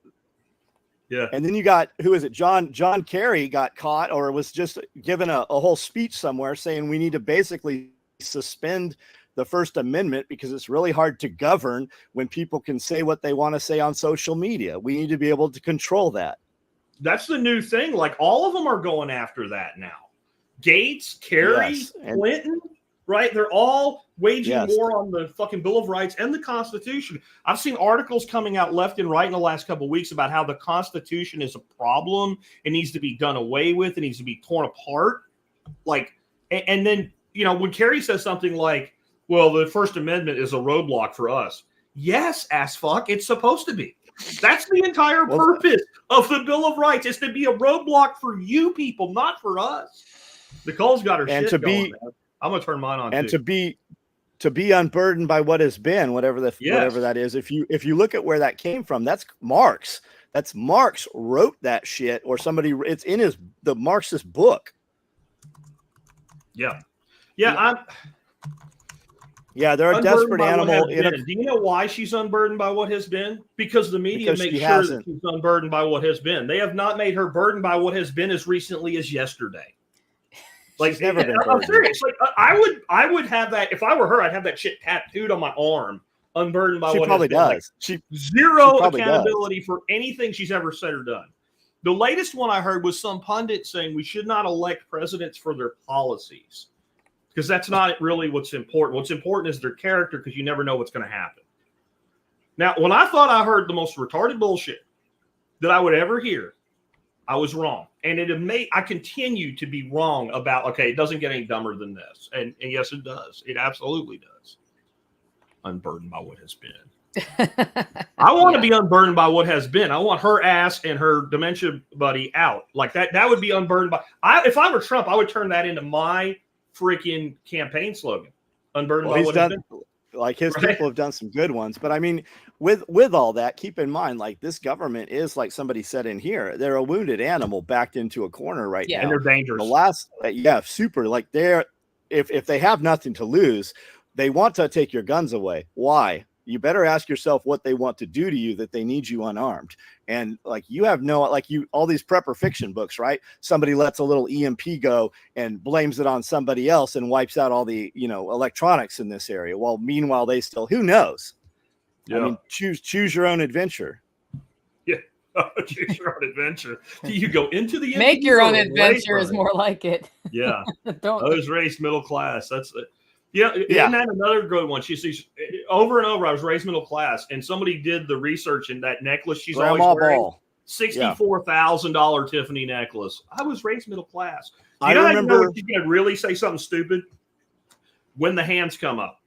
Yeah.
And then you got, who is it? John Kerry got caught or was just given a whole speech somewhere saying we need to basically suspend the First Amendment because it's really hard to govern when people can say what they want to say on social media. We need to be able to control that.
That's the new thing. Like all of them are going after that now. Gates, Kerry, Clinton, right? They're all waging war on the fucking Bill of Rights and the Constitution. I've seen articles coming out left and right in the last couple of weeks about how the Constitution is a problem. It needs to be done away with. It needs to be torn apart. Like, and then, you know, when Kerry says something like, well, the First Amendment is a roadblock for us. Yes, ass fuck, it's supposed to be. That's the entire purpose of the Bill of Rights, is to be a roadblock for you people, not for us. Nicole's got her shit going, man. I'm gonna turn mine on
and
too.
to be unburdened by what has been, whatever that is. If you look at where that came from, that's Marx. That's Marx wrote that shit, or somebody. It's in the Marxist book.
Yeah.
They're a desperate animal.
Do you know why she's unburdened by what has been? Because the media makes sure that she's unburdened by what has been. They have not made her burdened by what has been as recently as yesterday. Like, never been I'm serious. Like, I would have that if I were her. I'd have that shit tattooed on my arm, unburdened by what
probably
has
does.
Like, zero accountability for anything she's ever said or done. The latest one I heard was some pundit saying we should not elect presidents for their policies because that's not really what's important. What's important is their character because you never know what's going to happen. Now, when I thought I heard the most retarded bullshit that I would ever hear, I was wrong. And I continue to be wrong about, okay, it doesn't get any dumber than this. And yes, it does. It absolutely does. Unburdened by what has been. I want to be unburdened by what has been. I want her ass and her dementia buddy out. Like that would be unburdened by. If I were Trump, I would turn that into my freaking campaign slogan. Unburdened by what has been.
Like his people have done some good ones, but I mean, with all that, keep in mind, like this government is, like somebody said in here, they're a wounded animal backed into a corner right now.
And they're dangerous.
Super. Like if they have nothing to lose, they want to take your guns away. Why? you better ask yourself what they want to do to you that they need you unarmed. And like, you have no, like all these prepper fiction books, right? Somebody lets a little EMP go and blames it on somebody else and wipes out all the, electronics in this area. Well, meanwhile, they still, who knows?
Yeah.
I mean, choose your own adventure.
Yeah. Choose your own adventure. You go into the
make your own adventure is more like it.
Yeah.
Don't.
I was raised middle class. That's it. Yeah. Isn't that another good one? She sees over and over. I was raised middle class, and somebody did the research in that necklace she's
Grandma
always wearing.
Ball.
$64,000 Tiffany necklace. I was raised middle class.
I remember
when she's going to really say something stupid when the hands come up.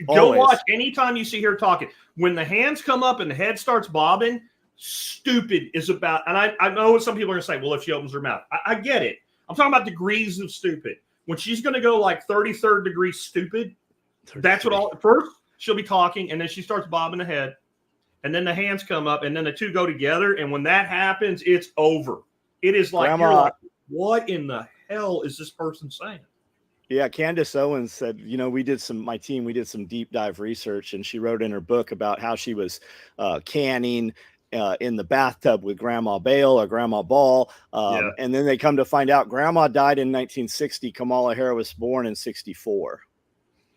Go
Always.
watch anytime you see her talking. When the hands come up and the head starts bobbing, stupid is about. And I know what some people are going to say. Well, if she opens her mouth, I get it. I'm talking about degrees of stupid. When she's going to go like 33rd degree stupid, 33. That's what all. First, she'll be talking, and then she starts bobbing the head, and then the hands come up, and then the two go together. And when that happens, it's over. It is like,
Grandma,
you're like, what in the hell is this person saying?
Yeah, Candace Owens said, my team did some deep dive research, and she wrote in her book about how she was canning in the bathtub with Grandma Bale or Grandma Ball. And then they come to find out Grandma died in 1960. Kamala Harris was born in 64.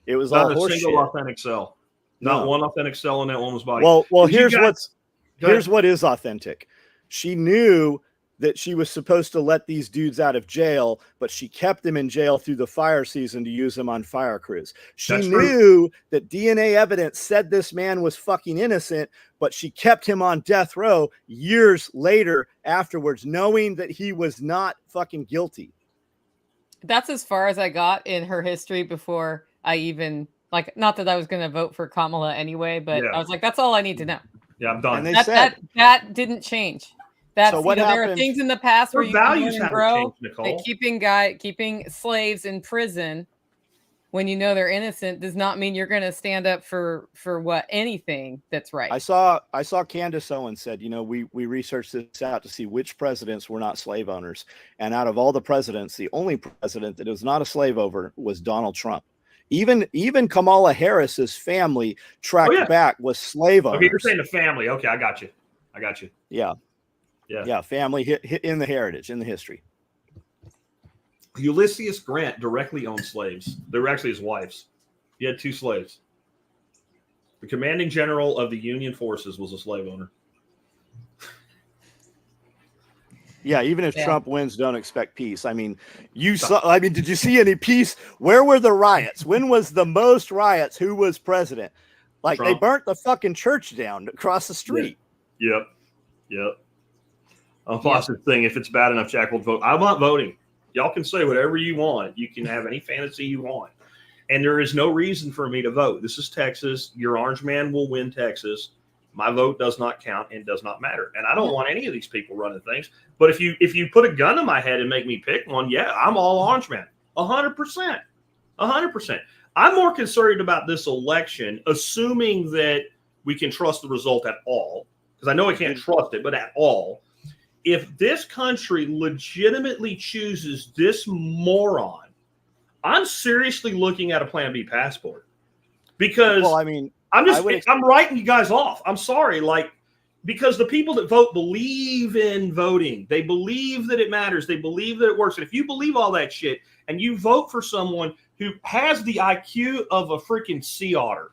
It was
not
all
a single
horseshit.
authentic cell. Not one authentic cell in that woman's body.
Well, here's what is authentic. She knew that she was supposed to let these dudes out of jail, but she kept them in jail through the fire season to use them on fire crews. She knew that DNA evidence said this man was fucking innocent, but she kept him on death row years later afterwards, knowing that he was not fucking guilty.
That's as far as I got in her history before I even, not that I was going to vote for Kamala anyway, but I was like, that's all I need to know.
Yeah, I'm done.
And
that didn't change. That's,
so what
there are things in the past where you
values
can grow.
Nicole.
Keeping slaves in prison when you know they're innocent does not mean you're going to stand up for anything that's right.
I saw Candace Owens said, we researched this out to see which presidents were not slave owners, and out of all the presidents, the only president that was not a slave owner was Donald Trump. Even Kamala Harris's family tracked back was slave owners.
Okay, you're saying the family. Okay, I got you.
Yeah, family hit in the heritage, in the history.
Ulysses Grant directly owned slaves. They were actually his wives. He had 2 slaves. The commanding general of the Union forces was a slave owner.
Yeah, even if Trump wins, don't expect peace. I mean, did you see any peace? Where were the riots? When was the most riots? Who was president? Trump. They burnt the fucking church down across the street.
Yep. I'm positive thing. If it's bad enough, Jack will vote. I'm not voting. Y'all can say whatever you want. You can have any fantasy you want. And there is no reason for me to vote. This is Texas. Your orange man will win Texas. My vote does not count and does not matter. And I don't want any of these people running things. But if you put a gun to my head and make me pick one, I'm all orange man. 100%. 100%. I'm more concerned about this election, assuming that we can trust the result at all. Because I know I can't trust it, but at all. If this country legitimately chooses this moron, I'm seriously looking at a Plan B passport, because I'm writing you guys off. I'm sorry, because the people that vote believe in voting. They believe that it matters. They believe that it works. And if you believe all that shit and you vote for someone who has the IQ of a freaking sea otter,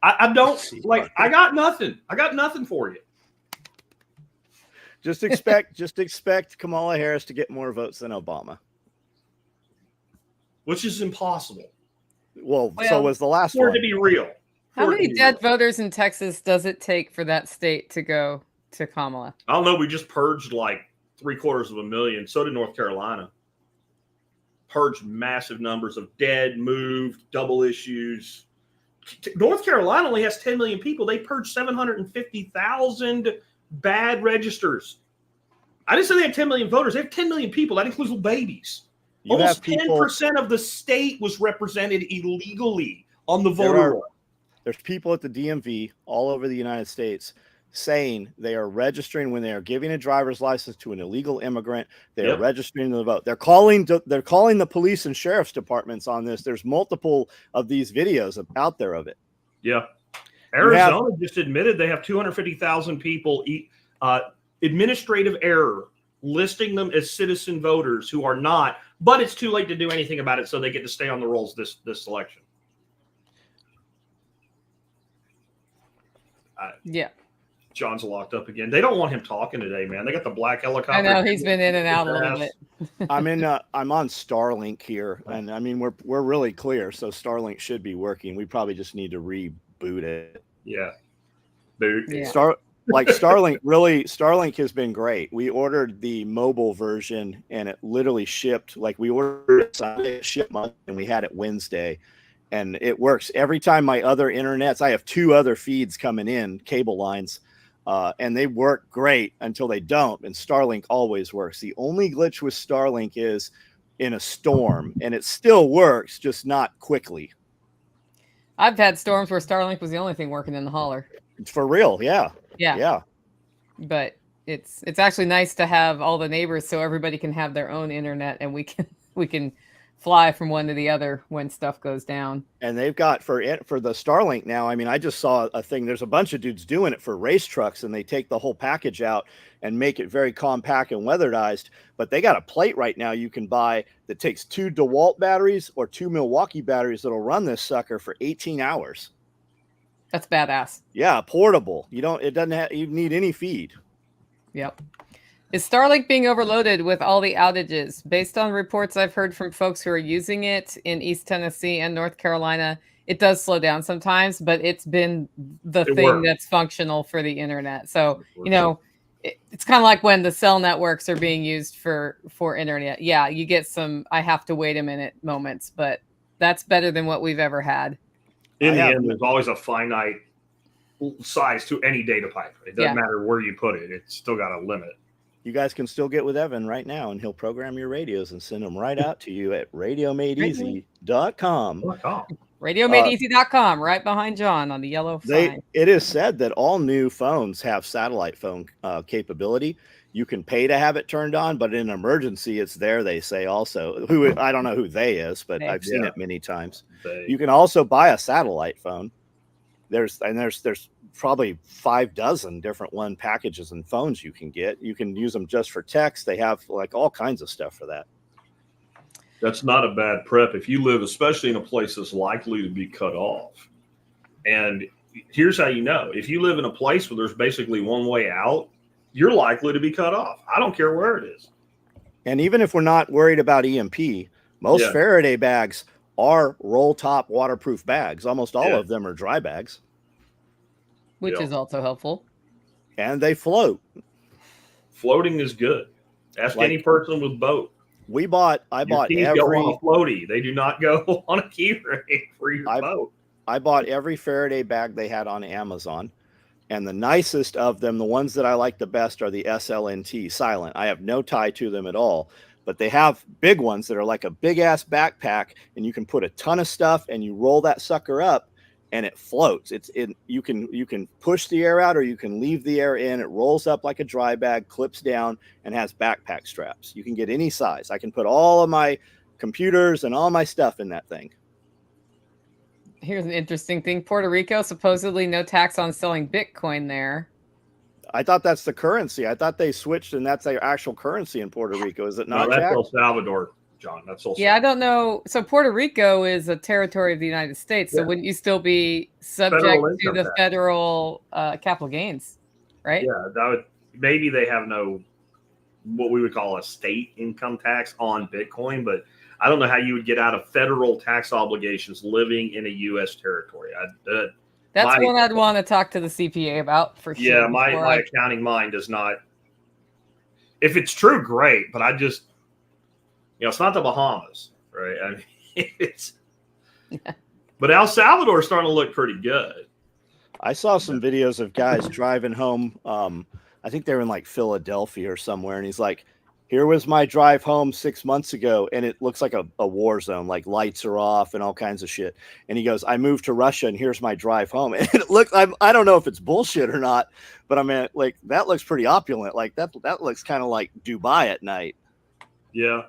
I got nothing. I got nothing for you.
Just expect Kamala Harris to get more votes than Obama.
Which is impossible.
Well, so was the last one.
To be real.
How many dead voters in Texas does it take for that state to go to Kamala?
I don't know. We just purged 750,000. So did North Carolina. Purged massive numbers of dead, moved, double issues. North Carolina only has 10 million people. They purged 750,000 bad registers. I didn't say they had 10 million voters. They have 10 million people. That includes little babies. Almost 10% of the state was represented illegally on the voter roll.
There's people at the DMV all over the United States saying they are registering when they are giving a driver's license to an illegal immigrant. They are registering to vote. They're calling the police and sheriff's departments on this. There's multiple of these videos out there of it.
Yeah. Arizona just admitted they have 250,000 people administrative error, listing them as citizen voters who are not, but it's too late to do anything about it, so they get to stay on the rolls this election.
Yeah.
John's locked up again. They don't want him talking today, man. They got the black helicopter.
I know he's been in and out a little bit.
I'm on Starlink here, and I mean we're really clear, so Starlink should be working. We probably just need to reboot it.
Yeah.
Starlink has been great. We ordered the mobile version, and it literally shipped. Like we ordered it Sunday, it shipped Monday, and we had it Wednesday. And it works every time. My other internets, I have 2 other feeds coming in, cable lines, and they work great until they don't. And Starlink always works. The only glitch with Starlink is in a storm, and it still works, just not quickly.
I've had storms where Starlink was the only thing working in the holler.
For real, yeah.
But it's actually nice to have all the neighbors so everybody can have their own internet, and we can fly from one to the other when stuff goes down.
And they've got for the Starlink now. I mean, I just saw a thing. There's a bunch of dudes doing it for race trucks, and they take the whole package out and make it very compact and weatherized. But they got a plate right now you can buy that takes 2 DeWalt batteries or 2 Milwaukee batteries that'll run this sucker for 18 hours.
That's badass.
Yeah, portable. You need any feed.
Yep. Is Starlink being overloaded with all the outages? Based on reports I've heard from folks who are using it in East Tennessee and North Carolina, it does slow down sometimes, but it's been the thing that's functional for the internet. So, it's kind of like when the cell networks are being used for internet. Yeah, you get some I have to wait a minute moments, but that's better than what we've ever had.
In the end, there's always a finite size to any data pipe. It doesn't matter where you put it. It's still got a limit.
You guys can still get with Evan right now, and he'll program your radios and send them right out to you at radiomadeeasy.com.
Radiomadeeasy.com, right behind John on the yellow sign.
It is said that all new phones have satellite phone capability. You can pay to have it turned on, but in an emergency, it's there, they say also. I don't know who they is, but I've seen it many times. You can also buy a satellite phone. There's probably 5 dozen different packages and phones you can get. You can use them just for text. They have like all kinds of stuff for that.
That's not a bad prep if you live, especially in a place that's likely to be cut off. And here's how you know. If you live in a place where there's basically one way out, you're likely to be cut off. I don't care where it is.
And even if we're not worried about EMP, most Faraday bags are roll top waterproof bags. Almost all of them are dry bags.
Which is also helpful.
And they float.
Floating is good. Ask any person with boat.
I bought
every go on a floaty. They do not go on a key ring for your boat.
I bought every Faraday bag they had on Amazon. And the nicest of them, the ones that I like the best, are the SLNT silent. I have no tie to them at all. But they have big ones that are like a big ass backpack, and you can put a ton of stuff and you roll that sucker up and it floats. You can push the air out or you can leave the air in. It rolls up like a dry bag, clips down, and has backpack straps. You can get any size. I can put all of my computers and all my stuff in that thing.
Here's an interesting thing. Puerto Rico, supposedly no tax on selling Bitcoin there.
I thought that's the currency. I thought they switched and that's their actual currency in Puerto Rico. Is it not?
No, that's El Salvador, John. That's El Salvador.
Yeah, I don't know. So Puerto Rico is a territory of the United States. So wouldn't you still be subject to the federal capital gains, right?
Yeah, maybe they have no what we would call a state income tax on Bitcoin, but I don't know how you would get out of federal tax obligations living in a U.S. territory.
That's one I'd want to talk to the CPA about for sure.
Yeah, my accounting mind does not. If it's true, great. But I just, it's not the Bahamas, right? I mean, it's. But El Salvador is starting to look pretty good.
I saw some videos of guys driving home. I think they were in like Philadelphia or somewhere, and he's like, "Here was my drive home 6 months ago," and it looks like a war zone, like lights are off and all kinds of shit. And he goes, "I moved to Russia, and here's my drive home." And it looks, I don't know if it's bullshit or not, but I mean, like that looks pretty opulent. Like that looks kind of like Dubai at night.
Yeah,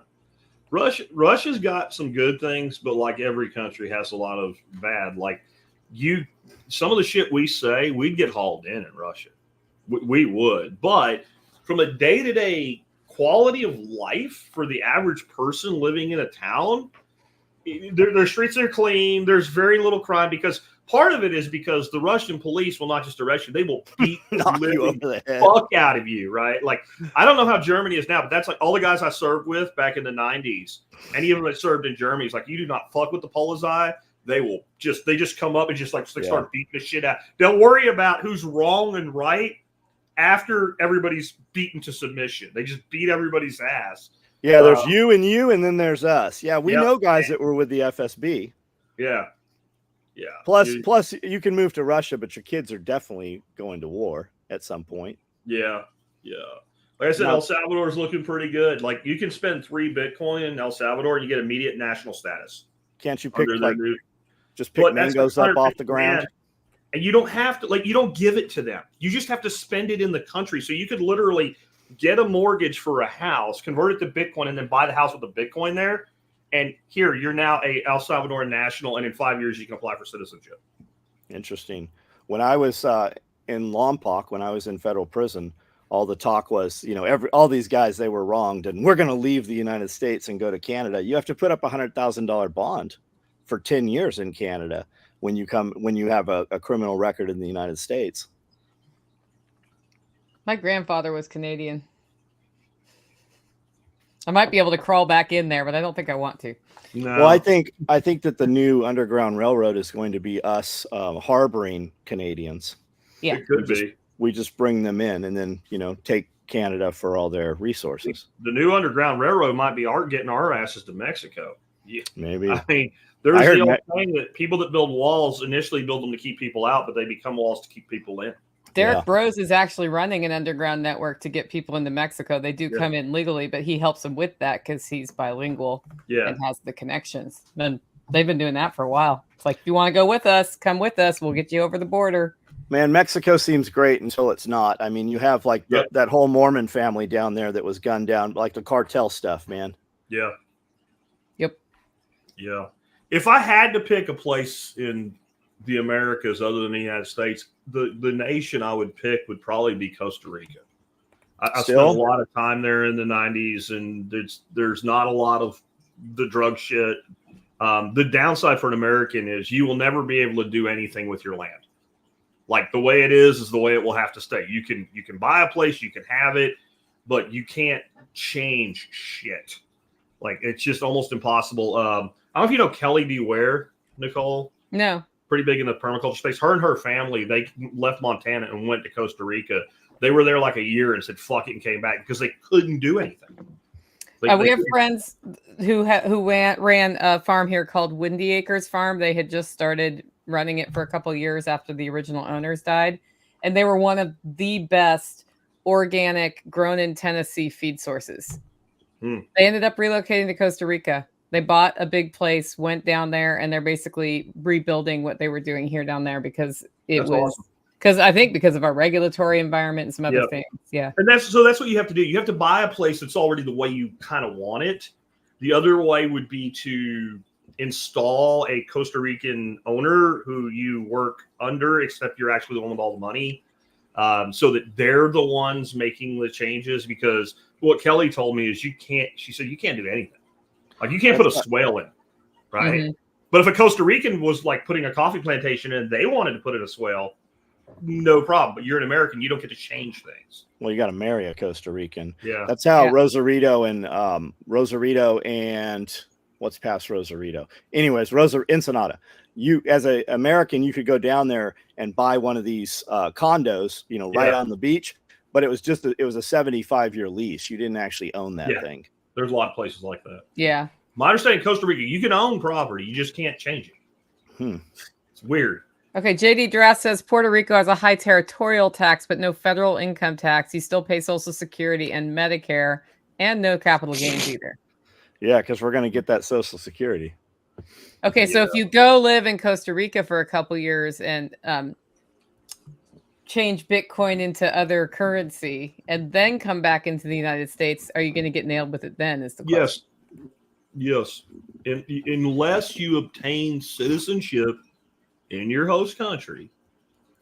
Russia's got some good things, but like every country has a lot of bad. Like some of the shit we say, we'd get hauled in Russia. We would. But from a day-to-day quality of life for the average person living in a town, their streets are clean. There's very little crime, because part of it is because the Russian police will not just arrest you, they will beat the living fuck out of you, right? Like, I don't know how Germany is now, but that's like all the guys I served with back in the 90s. Any of them that served in Germany, it's like, you do not fuck with the Polizei. They just come up and just start beating the shit out. They'll worry about who's wrong and right after everybody's beaten to submission. They just beat everybody's ass.
Yeah, there's you, and then there's us. Yeah, we know guys that were with the FSB.
Yeah. Yeah.
Plus, you can move to Russia, but your kids are definitely going to war at some point.
Yeah. Yeah. Like I said, El Salvador is looking pretty good. Like, you can spend 3 Bitcoin in El Salvador and you get immediate national status.
Can't you pick just pick mangoes up off the ground?
And you don't have to, you don't give it to them. You just have to spend it in the country. So you could literally get a mortgage for a house, convert it to Bitcoin, and then buy the house with the Bitcoin there. And here, you're now a El Salvadoran national, and in 5 years, you can apply for citizenship.
Interesting. When I was in Lompoc, when I was in federal prison, all the talk was, all these guys, they were wronged, and we're going to leave the United States and go to Canada. You have to put up $100,000 bond for 10 years in Canada when you have a criminal record in the United States.
My grandfather was Canadian. I might be able to crawl back in there, but I don't think I want to.
No.
Well, I think that the new Underground Railroad is going to be us harboring Canadians.
Yeah,
it could be.
We just bring them in and then, take Canada for all their resources.
The new Underground Railroad might be getting our asses to Mexico. Yeah.
Maybe.
I mean, there's the old thing that people that build walls initially build them to keep people out, but they become walls to keep people in.
Derek Bros is actually running an underground network to get people into Mexico. They do come in legally, but he helps them with that because he's bilingual and has the connections. And they've been doing that for a while. It's like, if you want to go with us, come with us. We'll get you over the border.
Man, Mexico seems great until it's not. I mean, you have that whole Mormon family down there that was gunned down, like the cartel stuff, man.
Yeah.
Yep.
Yeah. If I had to pick a place in the Americas other than the United States, the nation I would pick would probably be Costa Rica. I spent a lot of time there in the 90s, and there's not a lot of the drug shit. The downside for an American is you will never be able to do anything with your land. Like, the way it is the way it will have to stay. You can buy a place, you can have it, but you can't change shit. Like, it's just almost impossible. I don't know if you know Kelly Beware, Nicole.
No.
Pretty big in the permaculture space. Her and her family, they left Montana and went to Costa Rica. They were there like a year and said fuck it and came back because they couldn't do anything.
We have friends who ran a farm here called Windy Acres Farm. They had just started running it for a couple of years after the original owners died, and they were one of the best organic, grown in Tennessee feed sources. They ended up relocating to Costa Rica. They bought a big place, went down there, and they're basically rebuilding what they were doing here down there because I think because of our regulatory environment and some other things. Yeah.
And that's what you have to do. You have to buy a place that's already the way you kind of want it. The other way would be to install a Costa Rican owner who you work under, except you're actually the one with all the money. So that they're the ones making the changes, because what Kelly told me is she said you can't do anything. Like, you can't put a swale in, right? Mm-hmm. But if a Costa Rican was like putting a coffee plantation in, they wanted to put in a swale, no problem. But you're an American, you don't get to change things.
Well, you got to marry a Costa Rican.
Yeah,
that's how Rosarito and what's past Rosarito. Anyways, Ensenada. You, as an American, you could go down there and buy one of these condos, right on the beach. But it was just it was a 75-year lease. You didn't actually own that thing.
There's a lot of places like that.
Yeah.
My understanding in Costa Rica, you can own property. You just can't change it. It's weird.
Okay. JD Drass says Puerto Rico has a high territorial tax, but no federal income tax. You still pay Social Security and Medicare, and no capital gains either.
Yeah, because we're going to get that Social Security.
Okay. So if you go live in Costa Rica for a couple years and change Bitcoin into other currency and then come back into the United States, are you going to get nailed with it then? Is the question. Yes.
Unless you obtain citizenship in your host country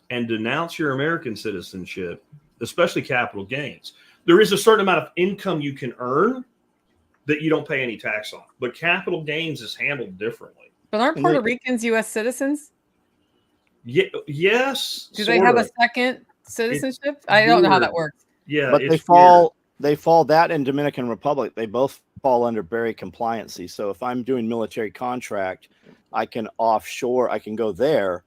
and denounce your American citizenship, especially capital gains, there is a certain amount of income you can earn that you don't pay any tax on. But capital gains is handled differently.
But aren't Puerto Ricans U.S. citizens?
Yeah, yes.
Do they have a second citizenship? I don't know how that works.
Yeah,
but they fall that in Dominican Republic. They both fall under Berry compliancy. So if I'm doing military contract, I can offshore. I can go there,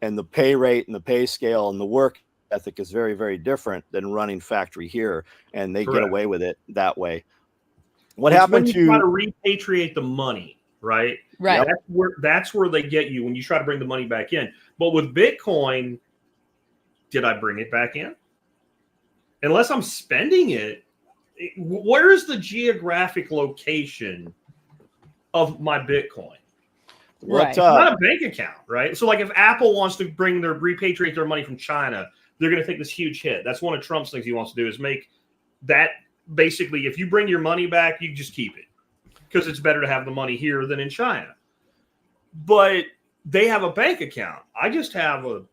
and the pay rate and the pay scale and the work ethic is very, very different than running factory here, and they get away with it that way. What happened to
try to repatriate the money, right?
Right.
That's where they get you when you try to bring the money back in. But with Bitcoin, did I bring it back in? Unless I'm spending it, where is the geographic location of my Bitcoin?
Right.
It's not a bank account, right? So like if Apple wants to repatriate their money from China, they're going to take this huge hit. That's one of Trump's things he wants to do, is make that basically, if you bring your money back, you just keep it because it's better to have the money here than in China. But they have a bank account. I just have a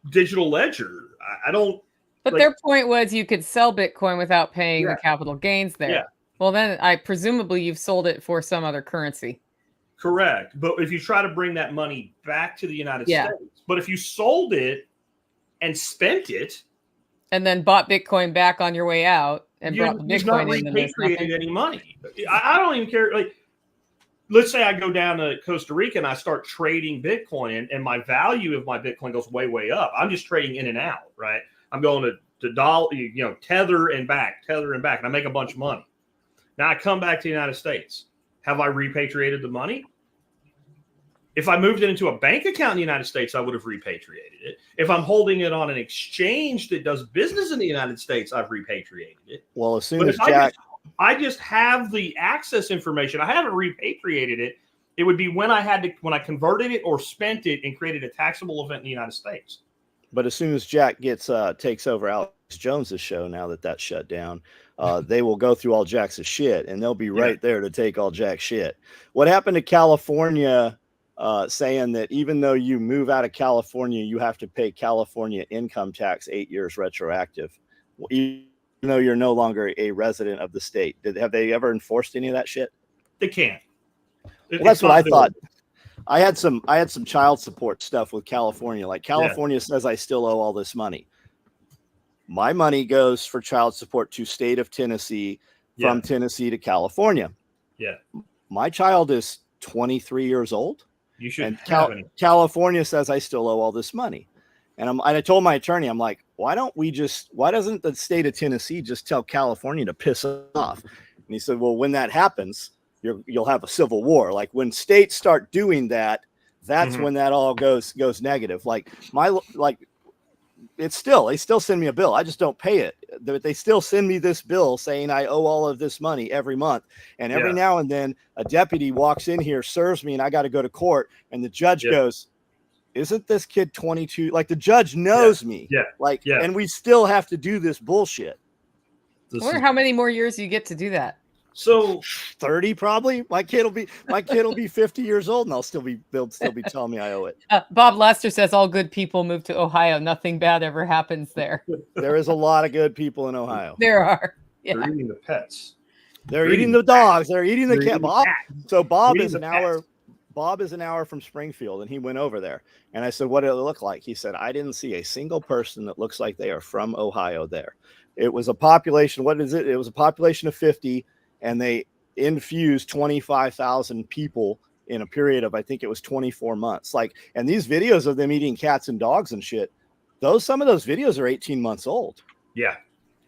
digital ledger. I don't.
But their point was you could sell Bitcoin without paying the capital gains there.
Yeah.
Well, then presumably you've sold it for some other currency.
Correct. But if you try to bring that money back to the United States, but if you sold it and spent it,
and then bought Bitcoin back on your way out and brought the Bitcoin in,
and repatriated any money. I don't even care. Like, let's say I go down to Costa Rica and I start trading Bitcoin, and my value of my Bitcoin goes way, way up. I'm just trading in and out, right? I'm going to dollar, tether and back, and I make a bunch of money. Now I come back to the United States. Have I repatriated the money? If I moved it into a bank account in the United States, I would have repatriated it. If I'm holding it on an exchange that does business in the United States, I've repatriated it.
Well, as soon as Jack,
I just have the access information. I haven't repatriated it. It would be when I converted it or spent it and created a taxable event in the United States.
But as soon as Jack takes over Alex Jones's show, now that that's shut down, they will go through all Jack's shit, and they'll be right there to take all Jack's shit. What happened to California saying that even though you move out of California, you have to pay California income tax 8 years retroactive, even though you're no longer a resident of the state? Have they ever enforced any of that shit?
They can't.
Well, that's what I thought. I had some child support stuff with California. Like California says I still owe all this money. My money goes for child support to state of Tennessee, from Tennessee to California. Yeah. My child is 23 years old.
You should.
California says I still owe all this money. And I told my attorney, I'm like, why doesn't the state of Tennessee just tell California to piss off? And he said, well, when that happens, you'll have a civil war. Like when states start doing that, that's when that all goes negative. They still send me a bill. I just don't pay it. They still send me this bill saying I owe all of this money every month. And every now and then a deputy walks in here, serves me, and I got to go to court. And the judge goes, isn't this kid 22? Like the judge knows me. And we still have to do this bullshit.
I wonder how many more years you get to do that.
So
30 probably. My kid will be 50 years old, and they'll still be telling me I owe it.
Bob Lester says all good people move to Ohio. Nothing bad ever happens there.
There is a lot of good people in Ohio.
There are.
Yeah. They're eating the pets.
They're eating the dogs. They're eating the cat. Bob is an hour. Bob is an hour from Springfield, and he went over there. And I said, what did it look like? He said, I didn't see a single person that looks like they are from Ohio there. It was a population. What is it? It was a population of 50. And they infused 25,000 people in a period of, I think it was 24 months. And these videos of them eating cats and dogs and shit, some of those videos are 18 months old. Yeah.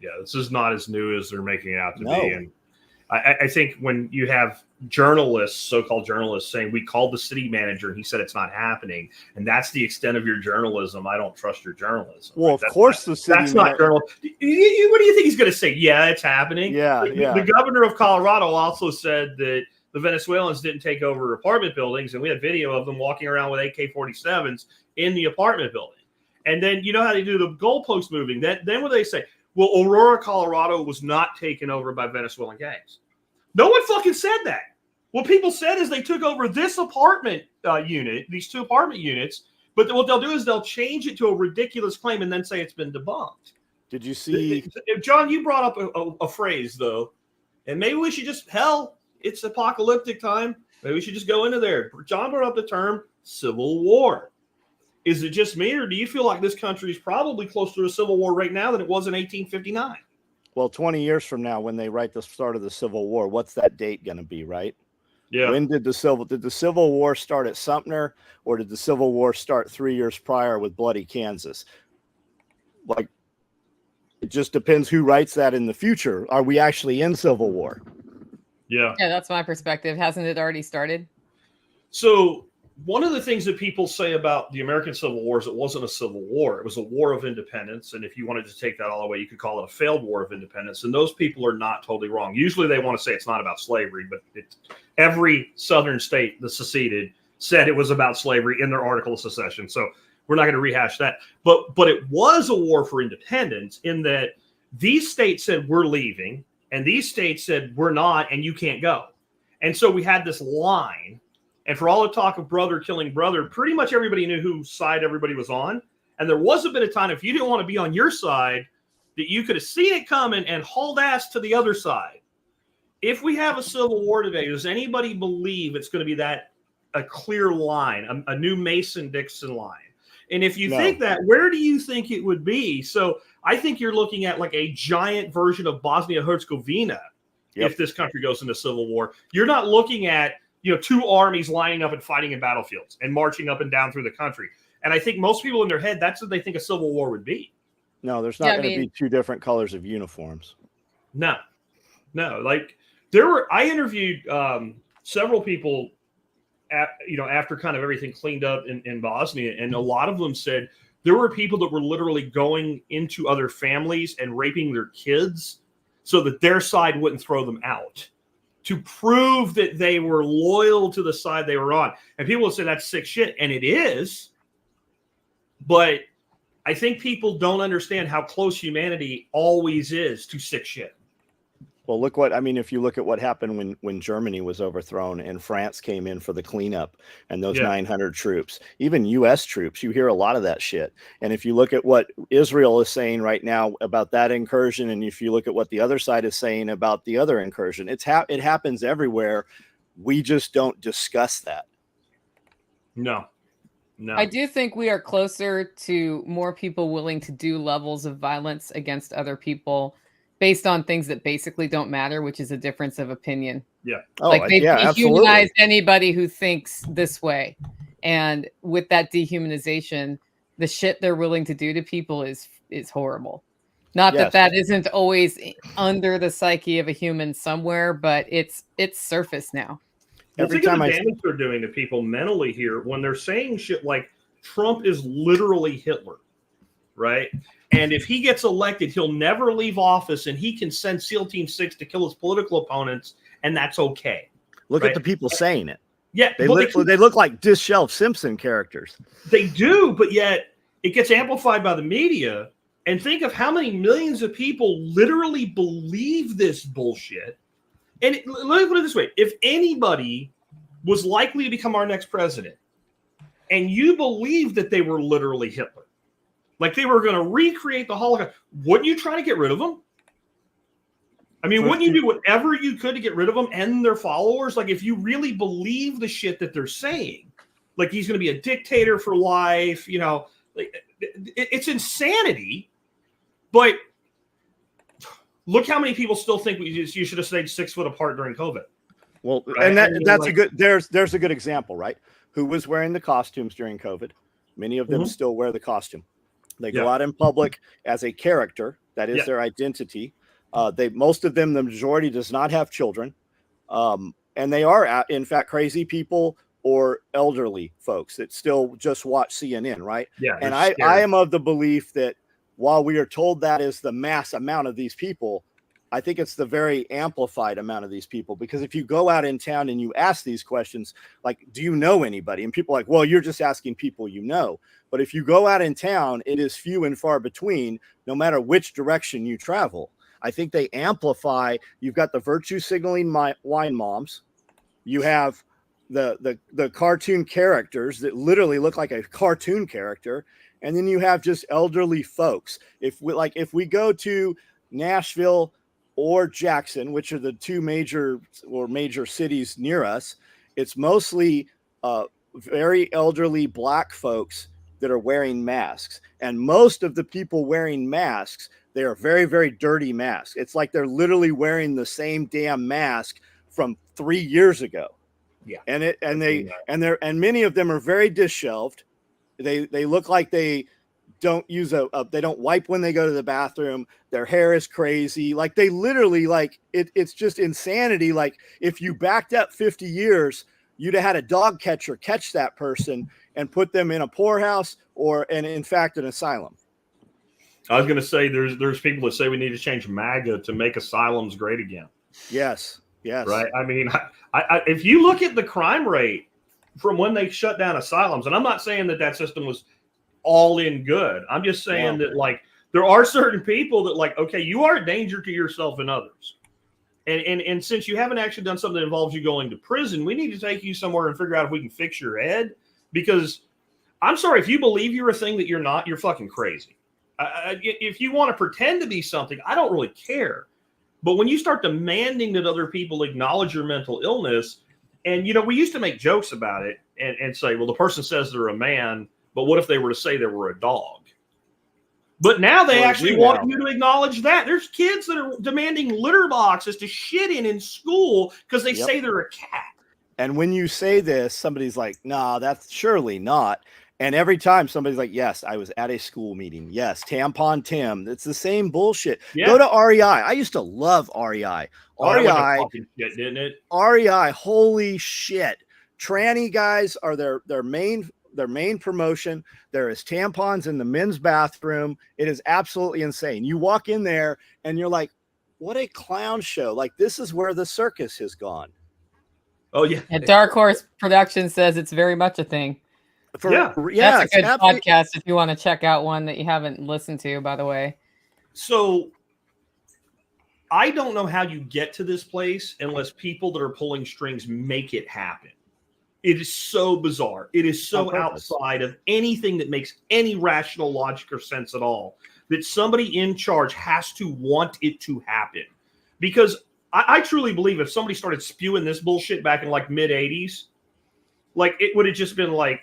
Yeah. This is not as new as they're making it out to be. And I think when you have so-called journalists saying we called the city manager and he said it's not happening, and that's the extent of your journalism, I don't trust your journalism.
Well, of course the city
that's not journalism. What do you think he's going to say? Yeah, it's happening. The governor of Colorado also said that the Venezuelans didn't take over apartment buildings, and we had video of them walking around with AK-47s in the apartment building. And then you know how they do the goalpost moving. Then what do they say? Well, Aurora, Colorado was not taken over by Venezuelan gangs. No one fucking said that. What people said is they took over this apartment unit, these 2 apartment units, but what they'll do is they'll change it to a ridiculous claim and then say it's been debunked.
Did you see?
John, you brought up a phrase, though, and maybe we should just, it's apocalyptic time. Maybe we should just go into there. John brought up the term Civil War. Is it just me, or do you feel like this country is probably closer to a civil war right now than it was in 1859?
Well, 20 years from now, when they write the start of the Civil War, what's that date going to be, right?
Yeah.
When did the Civil War start at Sumter, or did the Civil War start 3 years prior with Bloody Kansas? Like, it just depends who writes that in the future. Are we actually in Civil War?
Yeah.
Yeah, that's my perspective. Hasn't it already started?
So one of the things that people say about the American Civil War is it wasn't a civil war. It was a war of independence. And if you wanted to take that all the way, you could call it a failed war of independence. And those people are not totally wrong. Usually they want to say it's not about slavery, but every Southern state that seceded said it was about slavery in their article of secession. So we're not going to rehash that. But it was a war for independence in that these states said we're leaving, and these states said we're not, and you can't go. And so we had this line. And for all the talk of brother killing brother, pretty much everybody knew whose side everybody was on. And there was a bit of time, if you didn't want to be on your side, that you could have seen it coming and hauled ass to the other side. If we have a civil war today, does anybody believe it's going to be a clear line, a new Mason-Dixon line? And if you think that, where do you think it would be? So I think you're looking at like a giant version of Bosnia-Herzegovina if this country goes into civil war. You're not looking at 2 armies lining up and fighting in battlefields and marching up and down through the country. And I think most people in their head, that's what they think a civil war would be.
No, there's not going to be 2 different colors of uniforms.
No. Like I interviewed several people after kind of everything cleaned up in Bosnia. And a lot of them said there were people that were literally going into other families and raping their kids so that their side wouldn't throw them out, to prove that they were loyal to the side they were on. And people will say that's sick shit, and it is. But I think people don't understand how close humanity always is to sick shit.
Well, if you look at what happened when Germany was overthrown and France came in for the cleanup and those 900 troops, even U.S. troops, you hear a lot of that shit. And if you look at what Israel is saying right now about that incursion, and if you look at what the other side is saying about the other incursion, it happens everywhere. We just don't discuss that.
No.
I do think we are closer to more people willing to do levels of violence against other people based on things that basically don't matter, which is a difference of opinion.
Yeah.
Like they've dehumanized anybody who thinks this way. And with that dehumanization, the shit they're willing to do to people is horrible. Not that isn't always under the psyche of a human somewhere, but it's surface now.
Well, think of the damage they're doing to people mentally here when they're saying shit like Trump is literally Hitler, right? And if he gets elected, he'll never leave office, and he can send SEAL Team 6 to kill his political opponents, and that's okay.
Look at the people saying it.
Yeah.
They look like disheveled Simpson characters.
They do, but yet it gets amplified by the media. And think of how many millions of people literally believe this bullshit. And let me put it this way. If anybody was likely to become our next president, and you believe that they were literally Hitler, like they were going to recreate the Holocaust, wouldn't you try to get rid of them? I mean, wouldn't you do whatever you could to get rid of them and their followers? Like if you really believe the shit that they're saying, like he's going to be a dictator for life, like it's insanity. But look how many people still think you should have stayed 6 foot apart during COVID.
Well, right? And that's there's a good example, right? Who was wearing the costumes during COVID? Many of them still wear the costume. They go out in public as a character. That is their identity. Most of them, the majority, does not have children. And they are, in fact, crazy people or elderly folks that still just watch CNN, right?
Yeah.
And I am of the belief that while we are told that is the mass amount of these people, I think it's the very amplified amount of these people. Because if you go out in town and you ask these questions, like, do you know anybody? And people are like, well, you're just asking people you know. But if you go out in town, it is few and far between, no matter which direction you travel. I think they amplify. You've got the virtue signaling wine moms, You have the cartoon characters that literally look like a cartoon character, and then you have just elderly folks. If we go to Nashville or Jackson, which are the two major cities near us, it's mostly very elderly Black folks that are wearing masks, and most of the people wearing masks, they are very, very dirty masks. It's like they're literally wearing the same damn mask from 3 years ago.
Yeah.
And many of them are very disheveled. They look like they don't use they don't wipe when they go to the bathroom. Their hair is crazy. Like they literally, like it's just insanity. Like if you backed up 50 years, you'd have had a dog catcher catch that person and put them in a poorhouse and in fact an asylum.
I was going to say there's people that say we need to change MAGA to make asylums great again.
Yes.
Right. I mean, if you look at the crime rate from when they shut down asylums, and I'm not saying that system was all in good. I'm just saying that like there are certain people that like, okay, you are a danger to yourself and others. And since you haven't actually done something that involves you going to prison, we need to take you somewhere and figure out if we can fix your head. Because I'm sorry, if you believe you're a thing that you're not, you're fucking crazy. If you want to pretend to be something, I don't really care. But when you start demanding that other people acknowledge your mental illness, and, you know, we used to make jokes about it and say, well, the person says they're a man, but what if they were to say they were a dog? But now they actually want you to acknowledge that. There's kids that are demanding litter boxes to shit in school because they say they're a cat.
And when you say this, somebody's like, nah, that's surely not. And every time somebody's like, yes, I was at a school meeting. Yes, Tampon Tim. It's the same bullshit. Yeah. Go to REI. I used to love REI. REI,
shit, didn't it?
REI, holy shit. Tranny guys are their main promotion. There is tampons in the men's bathroom. It is absolutely insane. You walk in there and you're like, what a clown show. Like, this is where the circus has gone.
Oh, yeah.
And Dark Horse Production says it's very much a thing.
That's
a good podcast if you want to check out one that you haven't listened to, by the way.
So I don't know how you get to this place unless people that are pulling strings make it happen. It is so bizarre. It is so outside of anything that makes any rational logic or sense at all that somebody in charge has to want it to happen. Because I truly believe if somebody started spewing this bullshit back in like mid-'80s, like it would have just been like,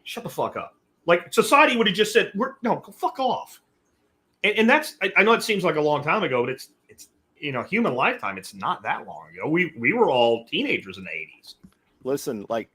shut the fuck up. Like society would have just said, go fuck off. And that's, I know it seems like a long time ago, but it's you know, human lifetime. It's not that long ago. We were all teenagers in the 80s.
Listen, like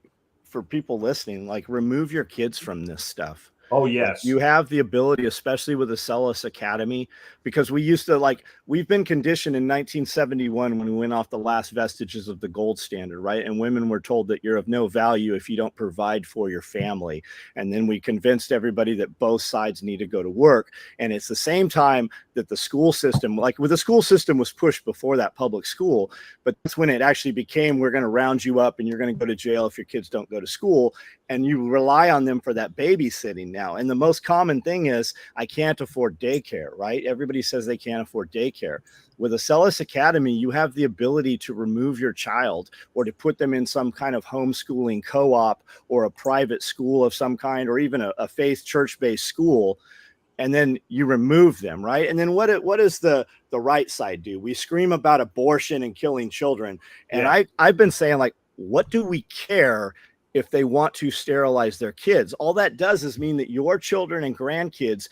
for people listening, like remove your kids from this stuff.
Oh, yes.
You have the ability, especially with the Celis Academy, because we used to we've been conditioned in 1971 when we went off the last vestiges of the gold standard, right? And women were told that you're of no value if you don't provide for your family. And then we convinced everybody that both sides need to go to work. And it's the same time that the school system, the school system was pushed before that public school, but that's when it actually became, we're going to round you up and you're going to go to jail if your kids don't go to school. And you rely on them for that babysitting now. And the most common thing is, I can't afford daycare, right? Everybody says they can't afford daycare. With a Celis Academy, you have the ability to remove your child or to put them in some kind of homeschooling co-op or a private school of some kind, or even a faith church-based school. And then you remove them, right? And then what does the right side do? We scream about abortion and killing children. And I've been saying, like, what do we care if they want to sterilize their kids? All that does is mean that your children and grandkids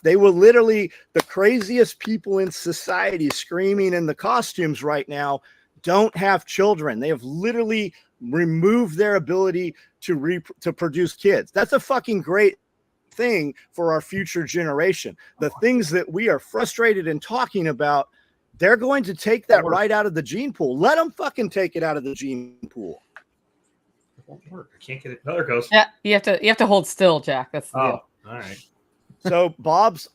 they were literally the craziest people in society screaming in the costumes right now, don't have children. They have literally removed their ability to produce kids. That's a fucking great thing for our future generation. The things that we are frustrated in talking about, they're going to take that right out of the gene pool. Let them fucking take it out of the gene pool.
Won't work. I can't get it. No, there it goes.
Yeah, you have to hold still, Jack. That's the deal.
All right.
So Bob's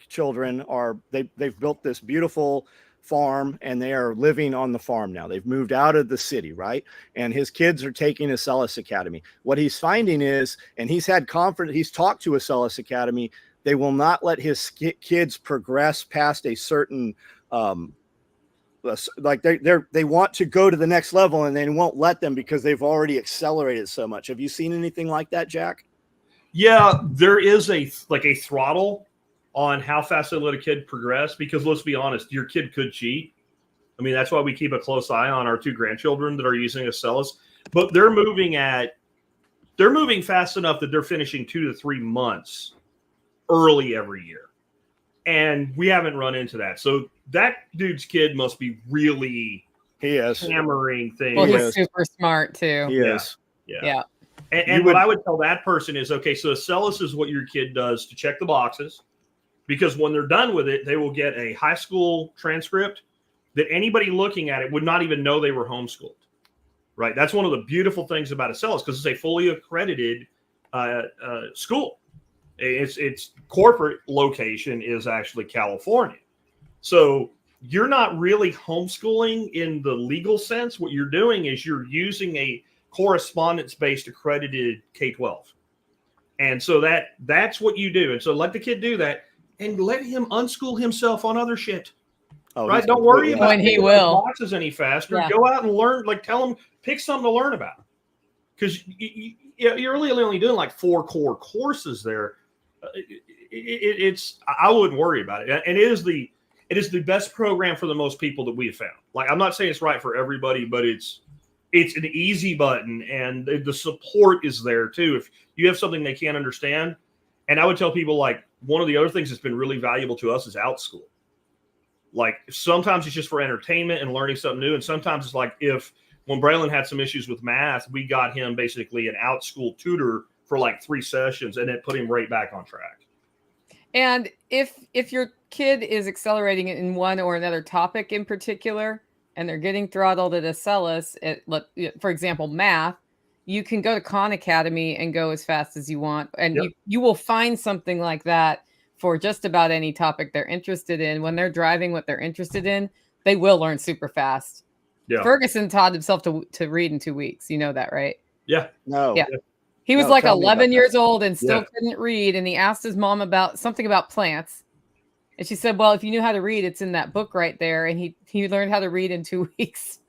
children they've built this beautiful farm and they are living on the farm now. They've moved out of the city, right? And his kids are taking a Celis Academy. What he's finding is, and he's talked to a Celis Academy, they will not let his kids progress past a certain like they want to go to the next level and they won't let them because they've already accelerated so much. Have you seen anything like that, Jack?
Yeah, there is a throttle on how fast they let a kid progress, because let's be honest, your kid could cheat. I mean, that's why we keep a close eye on our 2 grandchildren that are using Acellus, but they're moving fast enough that they're finishing 2 to 3 months early every year. And we haven't run into that. So that dude's kid must be really hammering things.
Well, he's super smart too.
He is.
Yeah. And what I would tell that person is, okay, so Acellus is what your kid does to check the boxes, because when they're done with it, they will get a high school transcript that anybody looking at it would not even know they were homeschooled, right? That's one of the beautiful things about Acellus, because it's a fully accredited school. Its corporate location is actually California. So you're not really homeschooling in the legal sense. What you're doing is you're using a correspondence-based accredited K-12. And so that's what you do. And so let the kid do that and let him unschool himself on other shit.
Oh,
right? Don't worry about
when he will
boxes any faster. Yeah. Go out and learn. Like, tell him, pick something to learn about. Because you're really only doing like 4 core courses there. I wouldn't worry about it. And it is the best program for the most people that we have found. Like, I'm not saying it's right for everybody, but it's an easy button, and the support is there too. If you have something they can't understand, and I would tell people, like, one of the other things that's been really valuable to us is OutSchool. Like, sometimes it's just for entertainment and learning something new, and sometimes it's like, when Braylon had some issues with math, we got him basically an OutSchool tutor for like 3 sessions, and it put him right back on track.
And if your kid is accelerating in one or another topic in particular, and they're getting throttled at Acellus, for example, math, you can go to Khan Academy and go as fast as you want. And you will find something like that for just about any topic they're interested in. When they're driving what they're interested in, they will learn super fast. Yeah. Ferguson taught himself to read in 2 weeks. You know that, right?
Yeah.
No.
Yeah. He was like 11 years old and still couldn't read. And he asked his mom about something about plants. And she said, well, if you knew how to read, it's in that book right there. And he learned how to read in 2 weeks.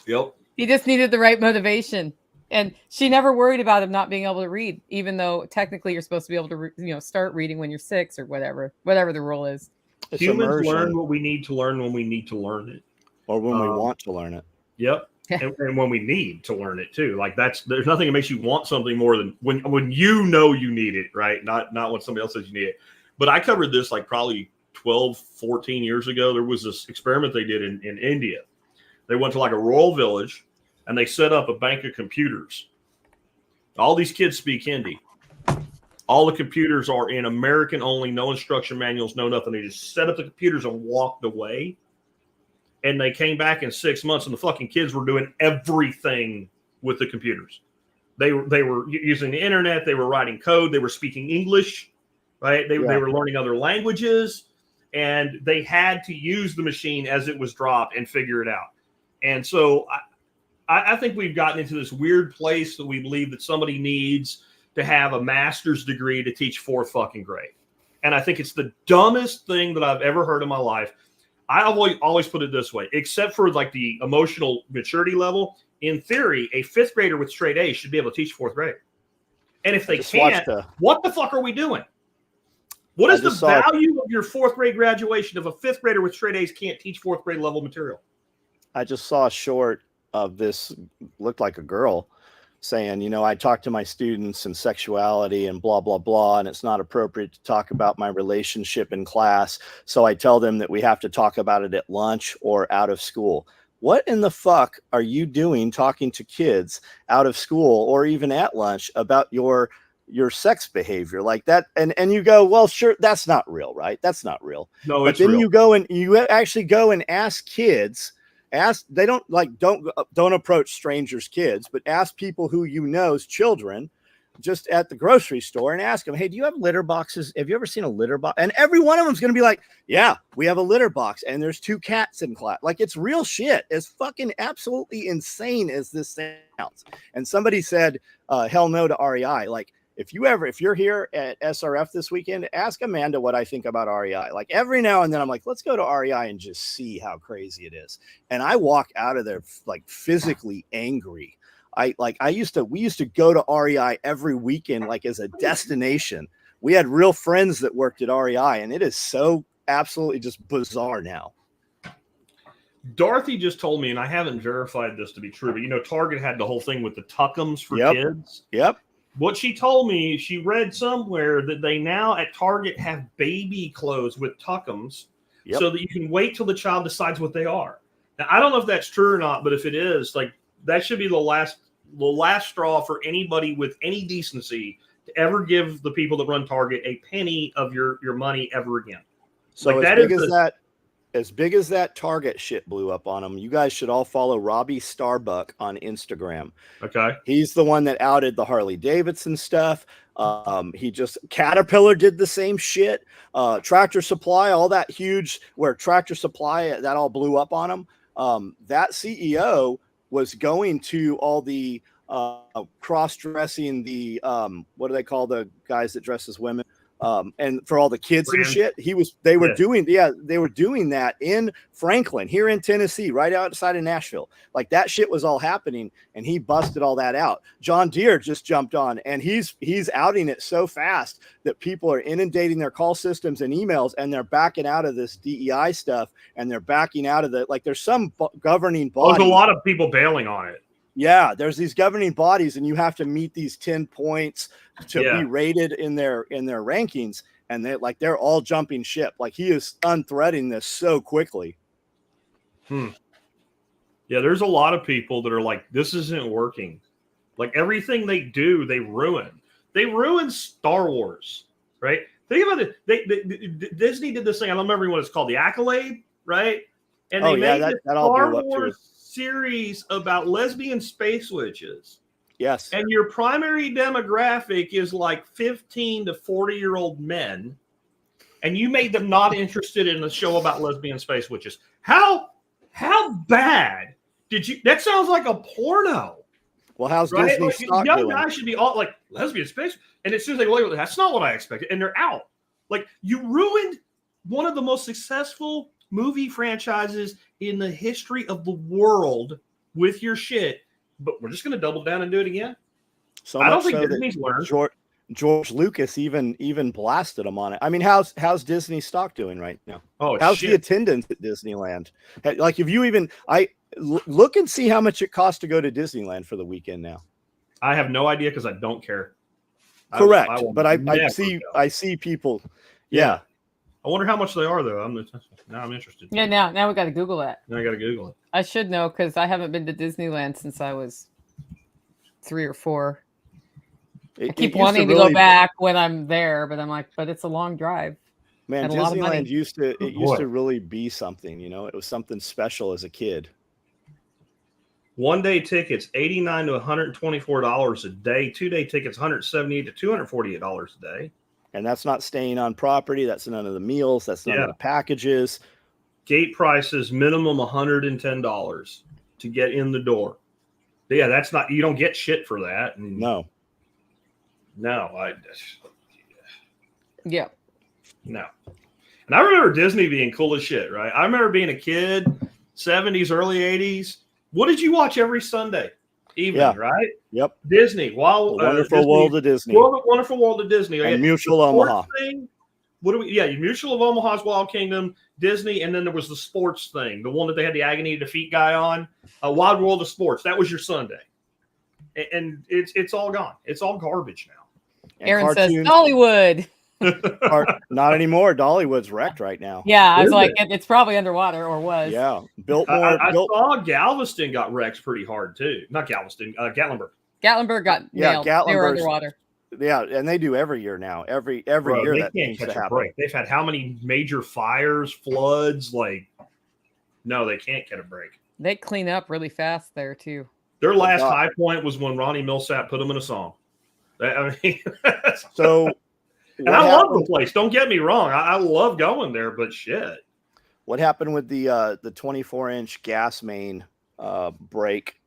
Yep.
He just needed the right motivation. And she never worried about him not being able to read, even though technically you're supposed to be able to start reading when you're 6 or whatever the rule is.
It's Humans learn what we need to learn when we need to learn it.
Or when we want to learn it.
Yep. And when we need to learn it too. Like, there's nothing that makes you want something more than when you know you need it, right? Not when somebody else says you need it. But I covered this like probably 12, 14 years ago. There was this experiment they did in India. They went to like a rural village and they set up a bank of computers. All these kids speak Hindi. All the computers are in American only, no instruction manuals, no nothing. They just set up the computers and walked away. And they came back in 6 months, and the fucking kids were doing everything with the computers. They were using the internet. They were writing code. They were speaking English, right? They were learning other languages, and they had to use the machine as it was dropped and figure it out. And so I think we've gotten into this weird place that we believe that somebody needs to have a master's degree to teach 4th fucking grade. And I think it's the dumbest thing that I've ever heard in my life. I always put it this way, except for like the emotional maturity level. In theory, a 5th grader with straight A's should be able to teach 4th grade. And if they can't, what the fuck are we doing? What is the value of your 4th grade graduation if a 5th grader with straight A's can't teach 4th grade level material?
I just saw a short of this, looked like a girl, saying, I talk to my students and sexuality and blah, blah, blah, and it's not appropriate to talk about my relationship in class. So I tell them that we have to talk about it at lunch or out of school. What in the fuck are you doing talking to kids out of school or even at lunch about your sex behavior like that? And you go, well, sure, that's not real, right? That's not real.
No,
it's real. But then you go and you actually go and ask kids. They don't approach strangers' kids, but ask people who children just at the grocery store and ask them, hey, do you have litter boxes? Have you ever seen a litter box? And every one of them is going to be like, yeah, we have a litter box and there's 2 cats in class. Like, it's real shit. As fucking absolutely insane as this sounds. And somebody said, hell no to REI. Like, if you're here at SRF this weekend, ask Amanda what I think about REI. Like every now and then I'm like, let's go to REI and just see how crazy it is. And I walk out of there like physically angry. We used to go to REI every weekend, like as a destination. We had real friends that worked at REI, and it is so absolutely just bizarre now.
Dorothy just told me, and I haven't verified this to be true, but Target had the whole thing with the tuckums for kids.
Yep.
What she told me, she read somewhere that they now at Target have baby clothes with tuckums so that you can wait till the child decides what they are. Now, I don't know if that's true or not, but if it is, like that should be the last straw for anybody with any decency to ever give the people that run Target a penny of your money ever again.
So like as big as that Target shit blew up on them, you guys should all follow Robbie Starbuck on Instagram.
Okay.
He's the one that outed the Harley Davidson stuff. Caterpillar did the same shit. Tractor Supply, all that huge where Tractor Supply, that all blew up on him. That CEO was going to all the cross-dressing, the what do they call the guys that dress as women? And for all the kids and shit, they were doing that in Franklin, here in Tennessee, right outside of Nashville. Like that shit was all happening, and he busted all that out. John Deere just jumped on, and he's outing it so fast that people are inundating their call systems and emails, and they're backing out of this DEI stuff, and they're backing out of there's some governing body.
There's a lot of people bailing on it.
Yeah, there's these governing bodies, and you have to meet these 10 points to be rated in their rankings, and they're all jumping ship. Like he is unthreading this so quickly.
Yeah, there's a lot of people that are like, this isn't working. Like everything they do, they ruin. They ruin Star Wars, right? Think about it. Disney did this thing. I don't remember what it's called, the Accolade, right? And they made the Star Wars series about lesbian space witches.
Yes.
And your primary demographic is like 15 to 40-year-old men. And you made them not interested in a show about lesbian space witches. How bad did you? That sounds like a porno.
Well, how's Disney stock
young
doing?
guys should be all like lesbian space. And as soon as they go, that's not what I expected. And they're out. Like you ruined one of the most successful movie franchises in the history of the world with your shit, but we're just going to double down and do it again.
So I don't think Disney's learned. George Lucas even blasted him on it. I mean, how's Disney stock doing right now?
Oh,
how's the attendance at Disneyland? Like, if you look and see how much it costs to go to Disneyland for the weekend now.
I have no idea because I don't care.
Correct, but I see people. Yeah.
I wonder how much they are, though. Now I'm interested.
Yeah, now we got to Google that.
Now I got to Google it.
I should know because I haven't been to Disneyland since I was 3 or 4. I keep wanting to go back when I'm there, but I'm like, but it's a long drive.
Man, Disneyland used to really be something. It was something special as a kid.
One-day tickets, $89 to $124 a day. 2-day tickets, $178 to $248 a day.
And that's not staying on property. That's none of the meals. That's none of the packages.
Gate prices, minimum $110 to get in the door. Yeah, that's not, you don't get shit for that.
No.
No.
No.
And I remember Disney being cool as shit, right? I remember being a kid, 70s, early 80s. What did you watch every Sunday evening, right?
Yep.
Disney.
Wonderful World of Disney.
Wonderful World of Disney.
And Mutual Omaha.
Thing. Mutual of Omaha's Wild Kingdom, Disney, and then there was the sports thing, the one that they had the agony defeat guy on, Wild World of Sports. That was your Sunday. And it's all gone. It's all garbage now.
And
Aaron says Dollywood.
Not anymore. Dollywood's wrecked right now.
Yeah, I was like, it's probably underwater or was.
Yeah.
I saw Galveston got wrecked pretty hard too. Not Galveston, Gatlinburg.
Gatlinburg got nailed. They were underwater.
Yeah, and they do every year now. Every year that
can't catch a break. They've had how many major fires, floods? No, they can't get a break.
They clean up really fast there too.
Their last high point was when Ronnie Millsap put them in a song.
So.
And I love the place. Don't get me wrong. I love going there, but shit.
What happened with the 24-inch gas main break?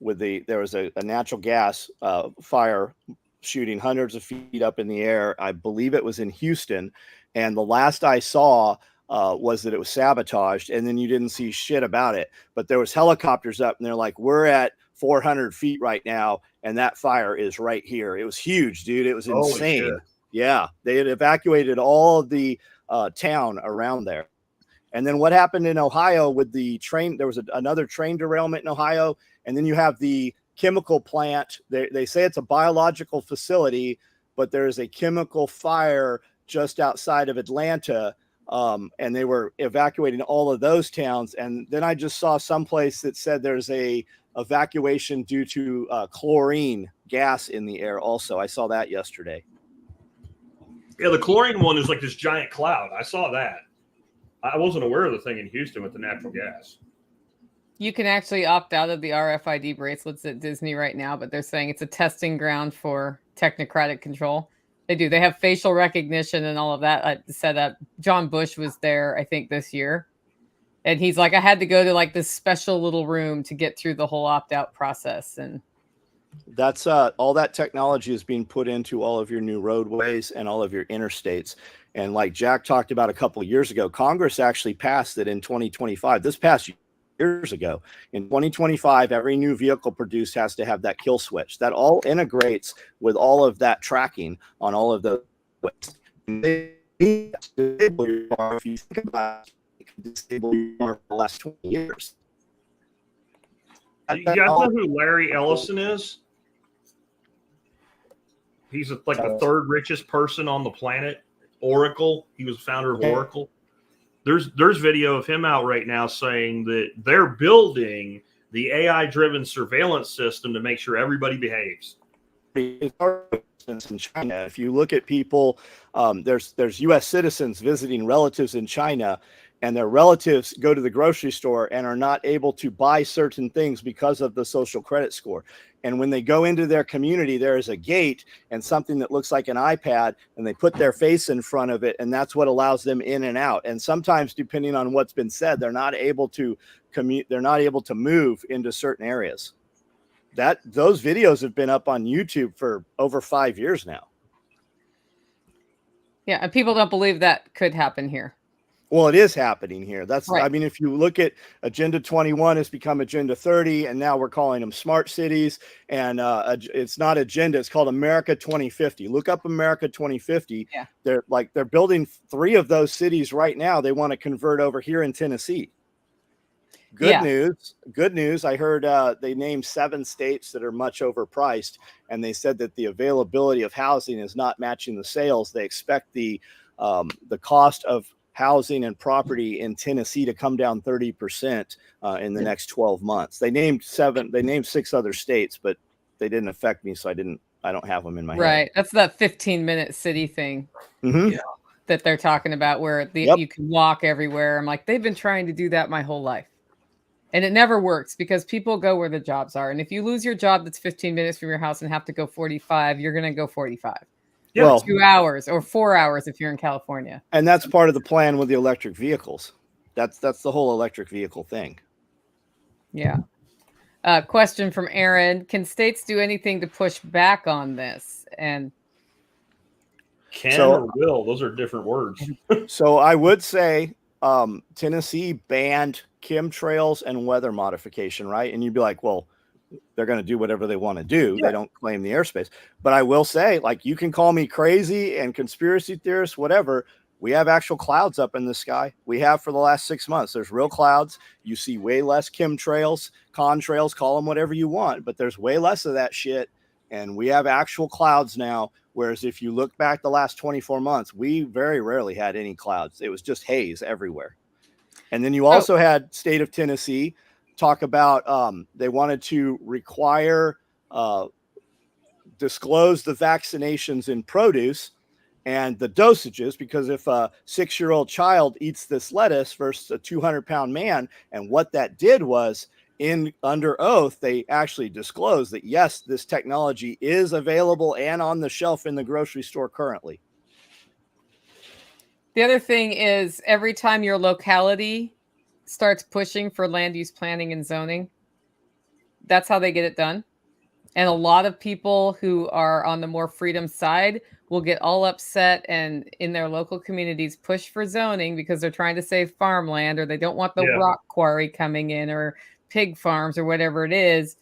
There was a natural gas fire shooting hundreds of feet up in the air. I believe it was in Houston. And the last I saw was that it was sabotaged, and then you didn't see shit about it. But there was helicopters up, and they're like, we're at 400 feet right now, and that fire is right here. It was huge, dude. It was insane. Yeah, they had evacuated all of the town around there. And then what happened in Ohio with the train? There was another train derailment in Ohio, and then you have the chemical plant. They say it's a biological facility, but there is a chemical fire just outside of Atlanta. And they were evacuating all of those towns. And then I just saw someplace that said there's a evacuation due to chlorine gas in the air. Also, I saw that yesterday.
Yeah, the chlorine one is like this giant cloud. I saw that. I wasn't aware of the thing in Houston with the natural gas.
You can actually opt out of the RFID bracelets at Disney right now, but they're saying it's a testing ground for technocratic control. They do. They have facial recognition and all of that set up. John Bush was there, I think, this year. And he's like, I had to go to like this special little room to get through the whole opt-out process. And
that's all that technology is being put into all of your new roadways and all of your interstates. And like Jack talked about a couple of years ago, Congress actually passed it in 2025. This past years ago, in 2025, every new vehicle produced has to have that kill switch. That all integrates with all of that tracking on all of those. If you think about it, disable your car for the last 20 years.
You guys know who Larry Ellison is? He's like the third richest person on the planet. Oracle. He was founder of Oracle. There's video of him out right now saying that they're building the AI-driven surveillance system to make sure everybody behaves.
In China, if you look at people, there's U.S. citizens visiting relatives in China, and their relatives go to the grocery store and are not able to buy certain things because of the social credit score. And when they go into their community, there is a gate and something that looks like an iPad, and they put their face in front of it, and that's what allows them in and out. And sometimes, depending on what's been said, they're not able to commute. They're not able to move into certain areas. Those videos have been up on YouTube for over 5 years now.
Yeah, and people don't believe that could happen here.
Well, it is happening here. That's
right.
I mean, if you look at Agenda 21, it's become Agenda 30, and now we're calling them smart cities. And it's not agenda; it's called America 2050. Look up America 2050.
Yeah.
They're building 3 of those cities right now. They want to convert over here in Tennessee. Good news. I heard they named 7 states that are much overpriced, and they said that the availability of housing is not matching the sales. They expect the cost of housing and property in Tennessee to come down 30% in the next 12 months. They named 6 other states, but they didn't affect me, so I don't have them in my head.
Right. That's that 15-minute city thing.
Mm-hmm.
Yeah. That they're talking about, where you can walk everywhere. I'm like, they've been trying to do that my whole life. And it never works because people go where the jobs are. And if you lose your job that's 15 minutes from your house and have to go 45, you're going to go 45. Yeah, well, 2 hours or 4 hours if you're in California.
And that's part of the plan with the electric vehicles. That's the whole electric vehicle thing.
Yeah. Question from Aaron. Can states do anything to push back on this? And
or will. Those are different words.
So I would say Tennessee banned chemtrails and weather modification, right? And you'd be like, well, they're going to do whatever they want to do. Yeah. They don't claim the airspace. But I will say, like, you can call me crazy and conspiracy theorist, whatever. We have actual clouds up in the sky. We have for the last 6 months. There's real clouds. You see way less chemtrails, contrails, call them whatever you want, but there's way less of that shit. And we have actual clouds now. Whereas if you look back the last 24 months, we very rarely had any clouds. It was just haze everywhere. And then you also had state of Tennessee talk about they wanted to require disclose the vaccinations in produce and the dosages, because if a 6-year-old child eats this lettuce versus a 200-pound man, and what that did was under oath, they actually disclosed that, yes, this technology is available and on the shelf in the grocery store currently.
The other thing is, every time your locality starts pushing for land use planning and zoning, that's how they get it done. And a lot of people who are on the more freedom side will get all upset and in their local communities push for zoning because they're trying to save farmland, or they don't want the rock quarry coming in, or pig farms, or whatever it is.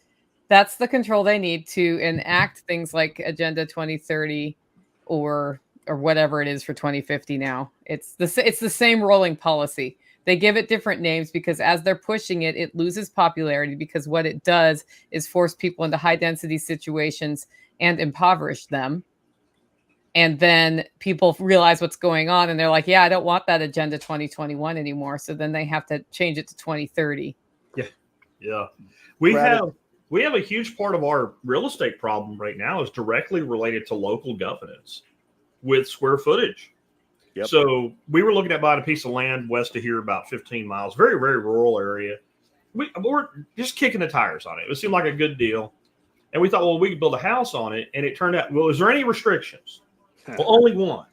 That's the control they need to enact things like Agenda 2030 or whatever it is for 2050 now. It's the same rolling policy. They give it different names because as they're pushing it, it loses popularity, because what it does is force people into high density situations and impoverish them. And then people realize what's going on and they're like, yeah, I don't want that Agenda 2021 anymore. So then they have to change it to 2030.
Yeah. Yeah. We have a huge part of our real estate problem right now is directly related to local governance with square footage. Yep. So we were looking at buying a piece of land west of here, about 15 miles, very, very rural area. We're just kicking the tires on it. It seemed like a good deal. And we thought, well, we could build a house on it. And it turned out, well, is there any restrictions? Well, only one.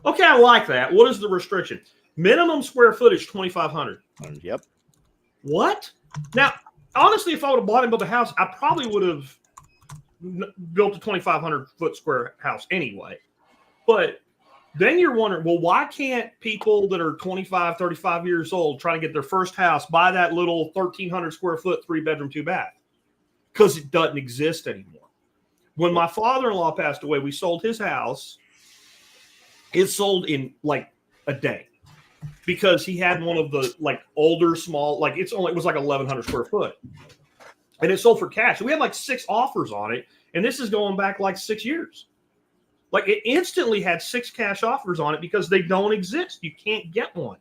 Okay, I like that. What is the restriction? Minimum square footage, 2,500.
Yep.
What? Now, honestly, if I would have bought and built a house, I probably would have built a 2,500 foot square house anyway. But then you're wondering, well, why can't people that are 25, 35 years old trying to get their first house buy that little 1,300 square foot, 3-bedroom, 2-bath? Because it doesn't exist anymore. When my father-in-law passed away, we sold his house. It sold in like a day because he had one of the like older, small, like it was like 1,100 square foot. And it sold for cash. We had like 6 offers on it. And this is going back like 6 years. Like it instantly had 6 cash offers on it because they don't exist. You can't get one.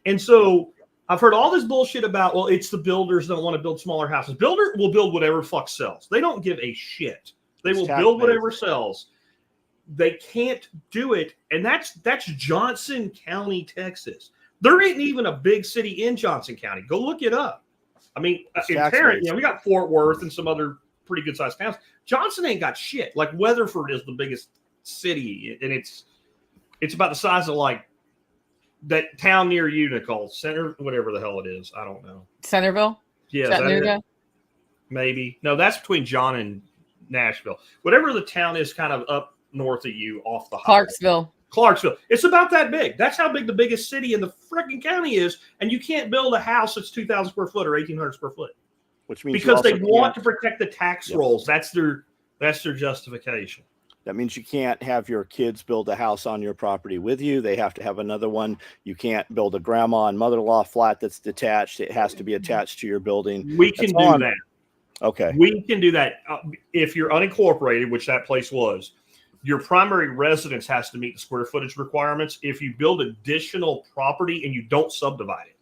And so I've heard all this bullshit about, well, it's the builders that want to build smaller houses. Builder will build whatever fuck sells. They don't give a shit. They will build whatever sells. They can't do it. And that's Johnson County, Texas. There ain't even a big city in Johnson County. Go look it up. I mean, in Tarrant, we got Fort Worth and some other pretty good sized towns. Johnson ain't got shit. Like Weatherford is the biggest city, and it's about the size of like that town near you, Nicole. Center, whatever the hell it is. I don't know.
Centerville?
Yeah.
Chattanooga?
Maybe. No, that's between John and Nashville. Whatever the town is kind of up north of you off the highway. Clarksville. It's about that big. That's how big the biggest city in the freaking county is. And you can't build a house that's 2,000 square foot or 1,800 square foot.
Which means
because they want to protect the tax rolls. That's their justification.
That means you can't have your kids build a house on your property with you. They have to have another one. You can't build a grandma and mother-in-law flat that's detached. It has to be attached to your building.
We can do that.
Okay.
We can do that. If you're unincorporated, which that place was, your primary residence has to meet the square footage requirements. If you build additional property and you don't subdivide it,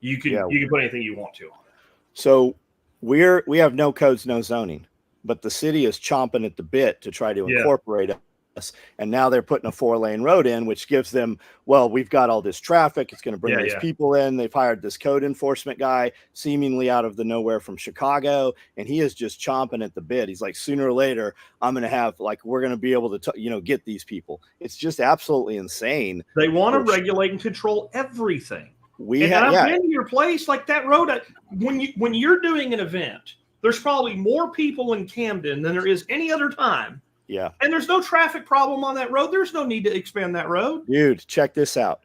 you can put anything you want to on it.
So we have no codes, no zoning, but the city is chomping at the bit to try to incorporate us. And now they're putting a 4-lane road in, which gives them, well, we've got all this traffic. It's going to bring these people in. They've hired this code enforcement guy seemingly out of the nowhere from Chicago. And he is just chomping at the bit. He's like, sooner or later, I'm going to have we're going to be able to, get these people. It's just absolutely insane.
They want to regulate and control everything. I've been to your place, like that road. When you're doing an event, there's probably more people in Camden than there is any other time.
Yeah.
And there's no traffic problem on that road. There's no need to expand that road.
Dude, check this out.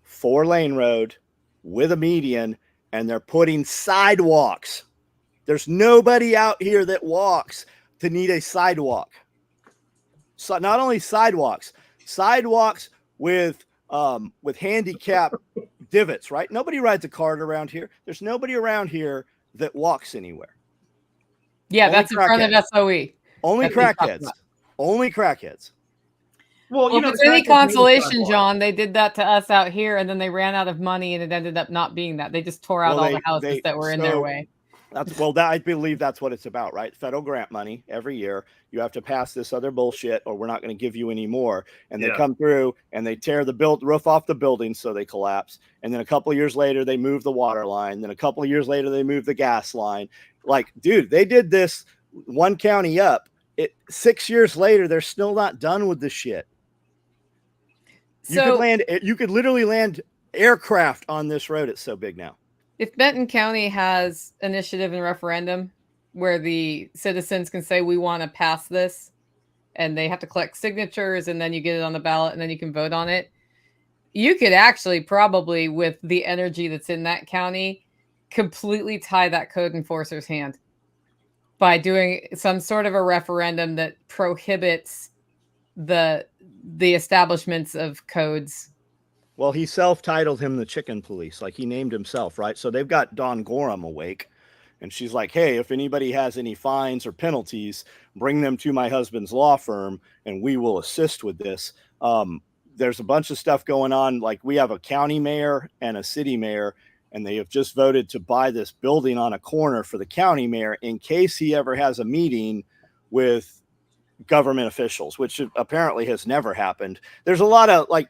4-lane road with a median, and they're putting sidewalks. There's nobody out here that walks to need a sidewalk. So not only sidewalks with handicap divots, right? Nobody rides a cart around here. There's nobody around here that walks anywhere.
Yeah, only that's in front of SOE.
Only crackheads. Only crackheads.
Well, if it's any consolation, John, they did that to us out here, and then they ran out of money, and it ended up not being that. They just tore out all the houses that were in their way.
I believe that's what it's about, right? Federal grant money every year. You have to pass this other bullshit, or we're not going to give you any more. And they come through and they tear the roof off the building, so they collapse. And then a couple of years later, they move the water line. Then a couple of years later, they move the gas line. Like, dude, they did this one county up. 6 years later, they're still not done with this shit. You could literally land aircraft on this road. It's so big now.
If Benton County has initiative and referendum, where the citizens can say, we want to pass this, and they have to collect signatures, and then you get it on the ballot, and then you can vote on it. You could actually probably, with the energy that's in that county, completely tie that code enforcer's hand by doing some sort of a referendum that prohibits the establishments of codes.
Well, he self-titled him the chicken police, like he named himself, right? So they've got Dawn Gorham awake, and she's like, hey, if anybody has any fines or penalties, bring them to my husband's law firm, and we will assist with this. There's a bunch of stuff going on. Like, we have a county mayor and a city mayor, and they have just voted to buy this building on a corner for the county mayor in case he ever has a meeting with government officials, which apparently has never happened. There's a lot of, like,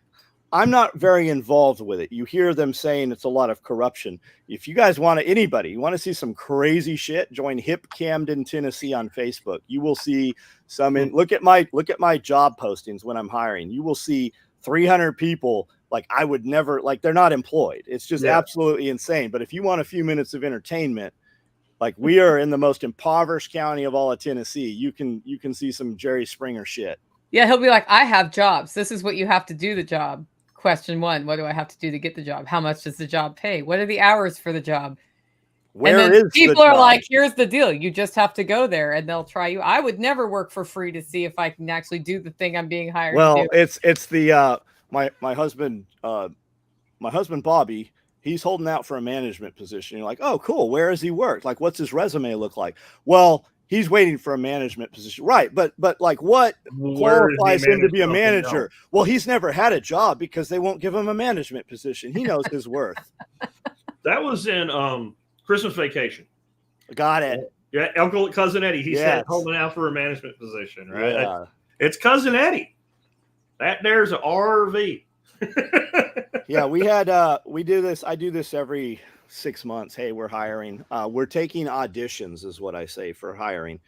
I'm not very involved with it. You hear them saying it's a lot of corruption. If you guys want to, anybody, you want to see some crazy shit, join Hip Camden, Tennessee on Facebook. You will see some look at my job postings when I'm hiring. You will see 300 people. Like, I would never, like, they're not employed. It's just absolutely insane. But if you want a few minutes of entertainment, like, we are in the most impoverished county of all of Tennessee. You can see some Jerry Springer shit.
Yeah, he'll be like, I have jobs. This is what you have to do the job. Question 1, what do I have to do to get the job? How much does the job pay? What are the hours for the job?
Where is
people are like, here's the deal. You just have to go there and they'll try you. I would never work for free to see if I can actually do the thing I'm being hired to do.
It's the my husband Bobby, he's holding out for a management position. You're like, oh, cool. Where has he worked? Like, what's his resume look like? Well, he's waiting for a management position. Right. But like, what qualifies him to be a manager? Well, he's never had a job because they won't give him a management position. He knows his worth.
That was in Christmas Vacation.
Got it.
Yeah. Cousin Eddie. He said holding out for a management position, right?
Yeah.
It's Cousin Eddie. That there's an RV.
Yeah. We do this. I do this every 6 months. Hey, we're hiring. We're taking auditions is what I say for hiring.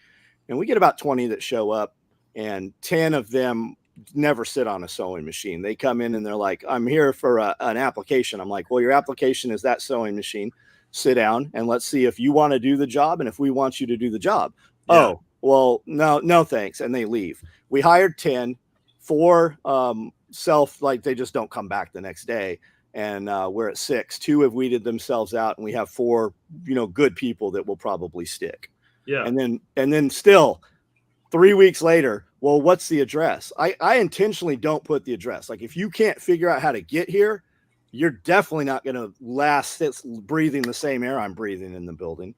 And we get about 20 that show up, and 10 of them never sit on a sewing machine. They come in and they're like, I'm here for an application. I'm like, well, your application is that sewing machine. Sit down and let's see if you want to do the job and if we want you to do the job. Yeah. Oh, well, no, thanks. And they leave. We hired 10, 4 like they just don't come back the next day. And we're at 6. 2 have weeded themselves out, and we have 4, good people that will probably stick.
Yeah.
And then still 3 weeks later, well, what's the address? I intentionally don't put the address. Like, if you can't figure out how to get here, you're definitely not going to last breathing the same air I'm breathing in the building.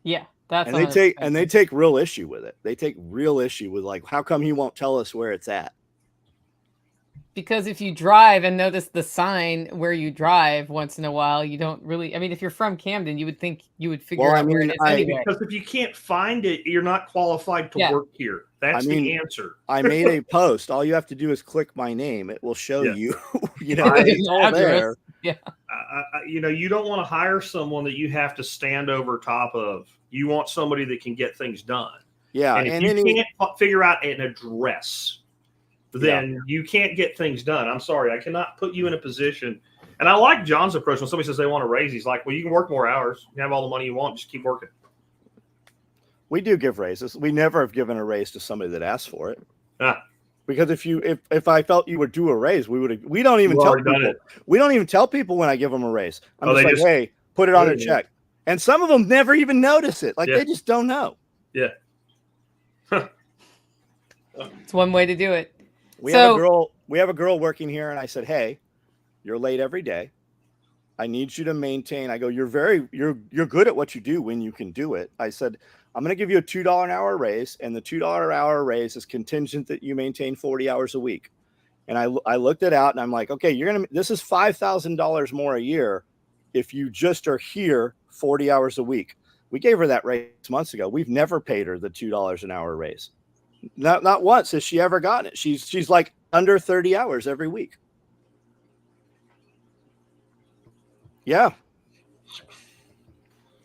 Yeah. That's
and they take real issue with it. They take real issue with, like, how come he won't tell us where it's at?
Because if you drive and notice the sign where you drive once in a while, you don't really, I mean, if you're from Camden, you would think you would figure out where it is anyway.
Because if you can't find it, you're not qualified to work here. That's the answer.
I made a post. All you have to do is click my name. It will show you, it's all there.
Yeah.
You don't want to hire someone that you have to stand over top of. You want somebody that can get things done.
Yeah.
And if you can't figure out an address, then you can't get things done. I'm sorry. I cannot put you in a position. And I like John's approach. When somebody says they want to raise, he's like, well, you can work more hours. You have all the money you want. Just keep working.
We do give raises. We never have given a raise to somebody that asked for it. Because if I felt you would do a raise, we don't even tell people. We don't even tell people when I give them a raise. I'm just like, hey, put it on their check. And some of them never even notice it. Like, they just don't know.
Yeah.
It's one way to do it.
We have a girl working here, and I said, hey, you're late every day. I need you to maintain. I go, you're good at what you do when you can do it. I said, I'm going to give you a $2 an hour raise, and the $2 an hour raise is contingent that you maintain 40 hours a week. And I looked it out, and I'm like, okay, this is $5,000 more a year if you just are here 40 hours a week. We gave her that raise months ago. We've never paid her the $2 an hour raise. Not once has she ever gotten it. She's like under 30 hours every week. Yeah.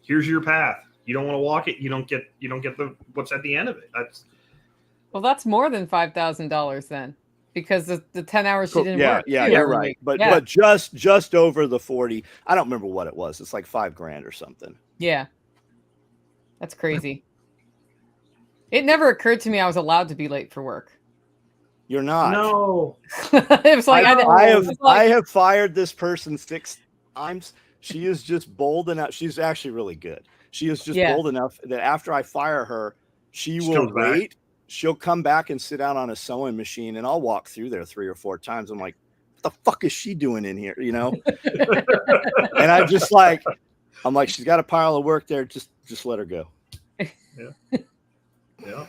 Here's your path. You don't want to walk it. You don't get what's at the end of it.
That's more than $5,000 then, because the 10 hours she didn't work.
Yeah, you're right. But just over the 40. I don't remember what it was. It's like $5,000 or something.
Yeah. That's crazy. It never occurred to me I was allowed to be late for work.
You're not.
No.
It was like
I have fired this person 6 times. She is just bold enough. She's actually really good. She is just bold enough that after I fire her, she will wait. She'll come back and sit down on a sewing machine, and I'll walk through there 3 or 4 times. I'm like, what the fuck is she doing in here? You know? And I'm like, she's got a pile of work there. Just let her go.
Yeah.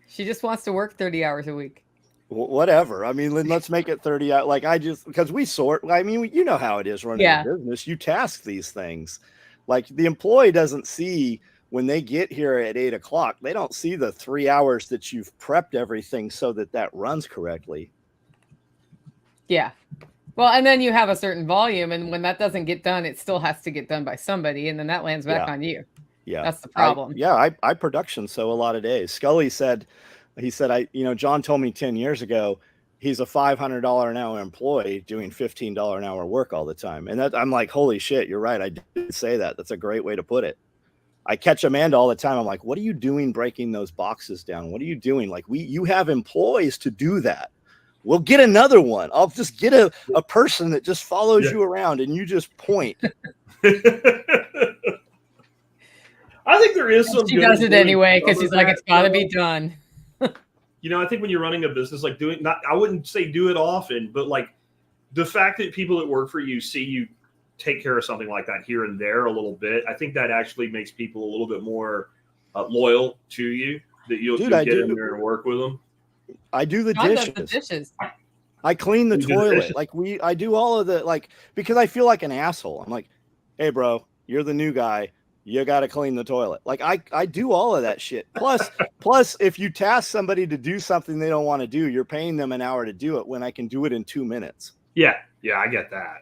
She just wants to work 30 hours a week.
Whatever. I mean, let's make it 30 out. Like because we sort, I mean, you know how it is running a business. You task these things. Like the employee doesn't see when they get here at 8 o'clock, they don't see the 3 hours that you've prepped everything so that runs correctly.
Yeah. Well, and then you have a certain volume, and when that doesn't get done, it still has to get done by somebody, and then that lands back on you.
Yeah.
That's the problem.
I production so a lot of days. Scully said, John told me 10 years ago, he's a $500 an hour employee doing $15 an hour work all the time. And I'm like, holy shit, you're right. I did say that. That's a great way to put it. I catch Amanda all the time. I'm like, what are you doing breaking those boxes down? What are you doing? Like you have employees to do that. We'll get another one. I'll just get a person that just follows you around and you just point.
I think there is some.
She does it anyway because she's like, it's got to be done.
I think when you're running a business, like I wouldn't say do it often, but like the fact that people that work for you see you take care of something like that here and there a little bit, I think that actually makes people a little bit more loyal to you, that you'll get in there and work with them.
I do the dishes. I clean the toilet. Like I do all of the, like, because I feel like an asshole. I'm like, hey bro, you're the new guy. You got to clean the toilet. Like I do all of that shit. Plus if you task somebody to do something they don't want to do, you're paying them an hour to do it when I can do it in 2 minutes.
Yeah. I get that.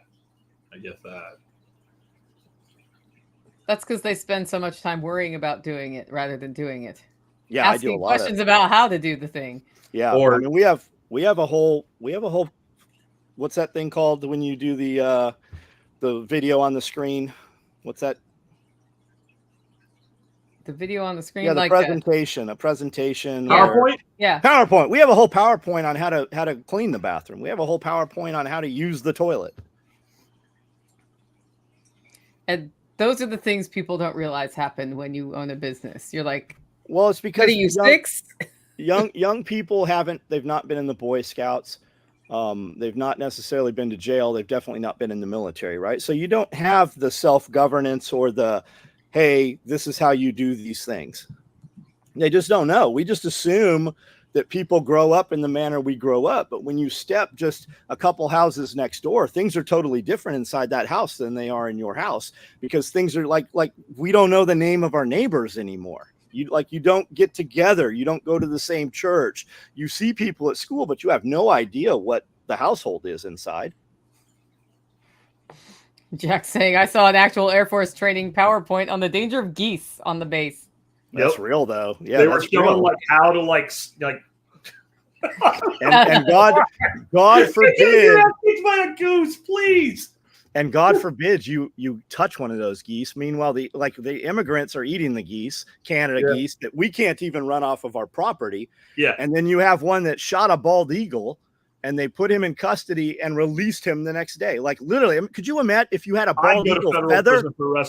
That's because they spend so much time worrying about doing it rather than doing it.
Yeah,
asking
I do a lot
questions about how to do the thing.
Yeah, I mean, we have a whole. What's that thing called when you do the video on the screen? What's that?
The video on the screen.
Yeah, the
like
presentation. A presentation.
PowerPoint.
Yeah.
PowerPoint. We have a whole PowerPoint on how to clean the bathroom. We have a whole PowerPoint on how to use the toilet.
And those are the things people don't realize happen when you own a business. You're like,
well, it's because
what are you, 6?
young people they've not been in the Boy Scouts. They've not necessarily been to jail. They've definitely not been in the military, right? So you don't have the self-governance or the, hey, this is how you do these things. They just don't know. We just assume that people grow up in the manner we grow up. But when you step just a couple houses next door, things are totally different inside that house than they are in your house, because things are like we don't know the name of our neighbors anymore. You don't get together. You don't go to the same church. You see people at school, but you have no idea what the household is inside.
Jack's saying, I saw an actual Air Force training PowerPoint on the danger of geese on the base.
That's real, though. Yeah,
they were showing like how to like.
And God forbid.
By a goose, please.
And God forbid you touch one of those geese. Meanwhile, the immigrants are eating the geese, Canada geese, that we can't even run off of our property.
Yeah.
And then you have one that shot a bald eagle, and they put him in custody and released him the next day. Like literally, could you imagine if you had a bald eagle feather?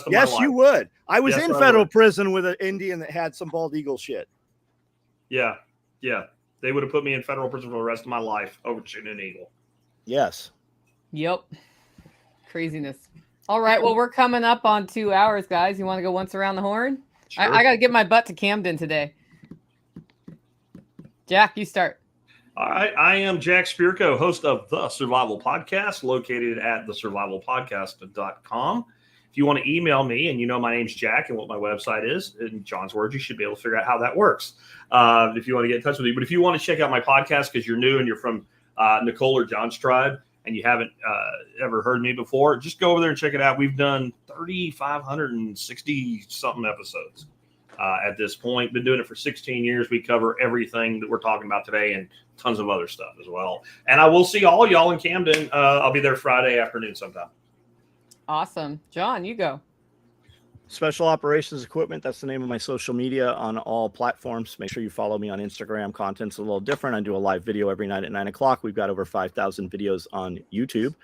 Yes, you would. I was in federal prison with an Indian that had some bald eagle shit.
Yeah. They would have put me in federal prison for the rest of my life over shooting an eagle.
Yes.
Yep. Craziness. All right. Well, we're coming up on 2 hours, guys. You want to go once around the horn? Sure. I got to get my butt to Camden today. Jack, you start.
All right. I am Jack Spirko, host of The Survival Podcast, located at thesurvivalpodcast.com. If you want to email me, and my name's Jack and what my website is, in John's words, you should be able to figure out how that works if you want to get in touch with me. But if you want to check out my podcast because you're new and you're from Nicole or John's tribe and you haven't ever heard me before, just go over there and check it out. We've done 3,560-something episodes at this point. Been doing it for 16 years. We cover everything that we're talking about today and tons of other stuff as well. And I will see all y'all in Camden. I'll be there Friday afternoon sometime.
Awesome. John, you go.
Special Operations Equipment. That's the name of my social media on all platforms. Make sure you follow me on Instagram. Content's a little different. I do a live video every night at 9 o'clock. We've got over 5,000 videos on YouTube.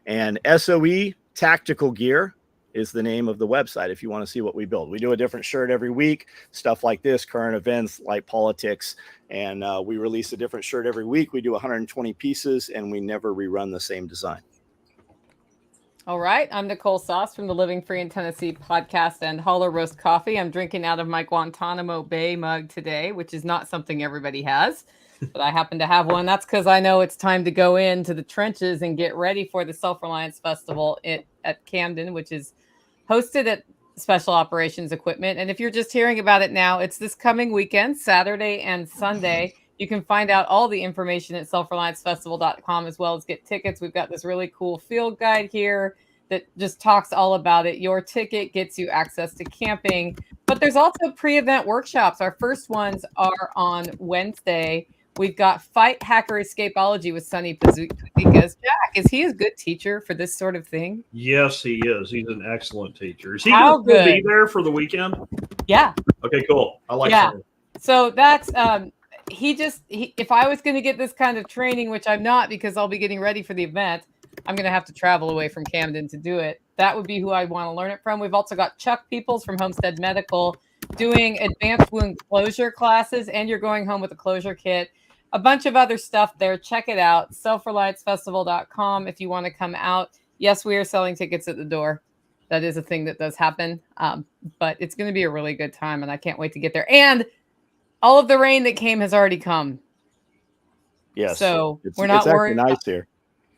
And SOE Tactical Gear is the name of the website if you want to see what we build. We do a different shirt every week, stuff like this, current events, like politics, and we release a different shirt every week. We do 120 pieces, and we never rerun the same design.
All right. I'm Nicole Sauce from the Living Free in Tennessee podcast and Hollow Roast Coffee. I'm drinking out of my Guantanamo Bay mug today, which is not something everybody has, but I happen to have one. That's because I know it's time to go into the trenches and get ready for the Self-Reliance Festival at Camden, which is hosted at Special Operations Equipment. And if you're just hearing about it now, it's this coming weekend, Saturday and Sunday. You can find out all the information at selfreliancefestival.com, as well as get tickets. We've got this really cool field guide here that just talks all about it. Your ticket gets you access to camping, but there's also pre-event workshops. Our first ones are on Wednesday. We've got Fight Hacker Escapology with Sonny Pazukas. Jack, is he a good teacher for this sort of thing?
Yes, he is. He's an excellent teacher. Is he
How
going to be
good?
there for the weekend?
Yeah.
Okay, cool. I like
Yeah.
Sonny.
So that's if I was going to get this kind of training, which I'm not because I'll be getting ready for the event, I'm going to have to travel away from Camden to do it. That would be who I want to learn it from. We've also got Chuck Peoples from Homestead Medical doing advanced wound closure classes, and you're going home with a closure kit. A bunch of other stuff there. Check it out. selfreliancefestival.com if you want to come out. Yes, we are selling tickets at the door. That is a thing that does happen. But it's going to be a really good time, and I can't wait to get there. And all of the rain that came has already come.
Yes.
So
it's
not worried.
It's nice here.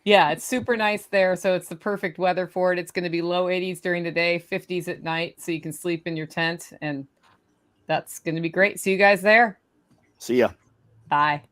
Yeah, it's super nice there. So it's the perfect weather for it. It's going to be low 80s during the day, 50s at night. So you can sleep in your tent. And that's going to be great. See you guys there.
See ya.
Bye.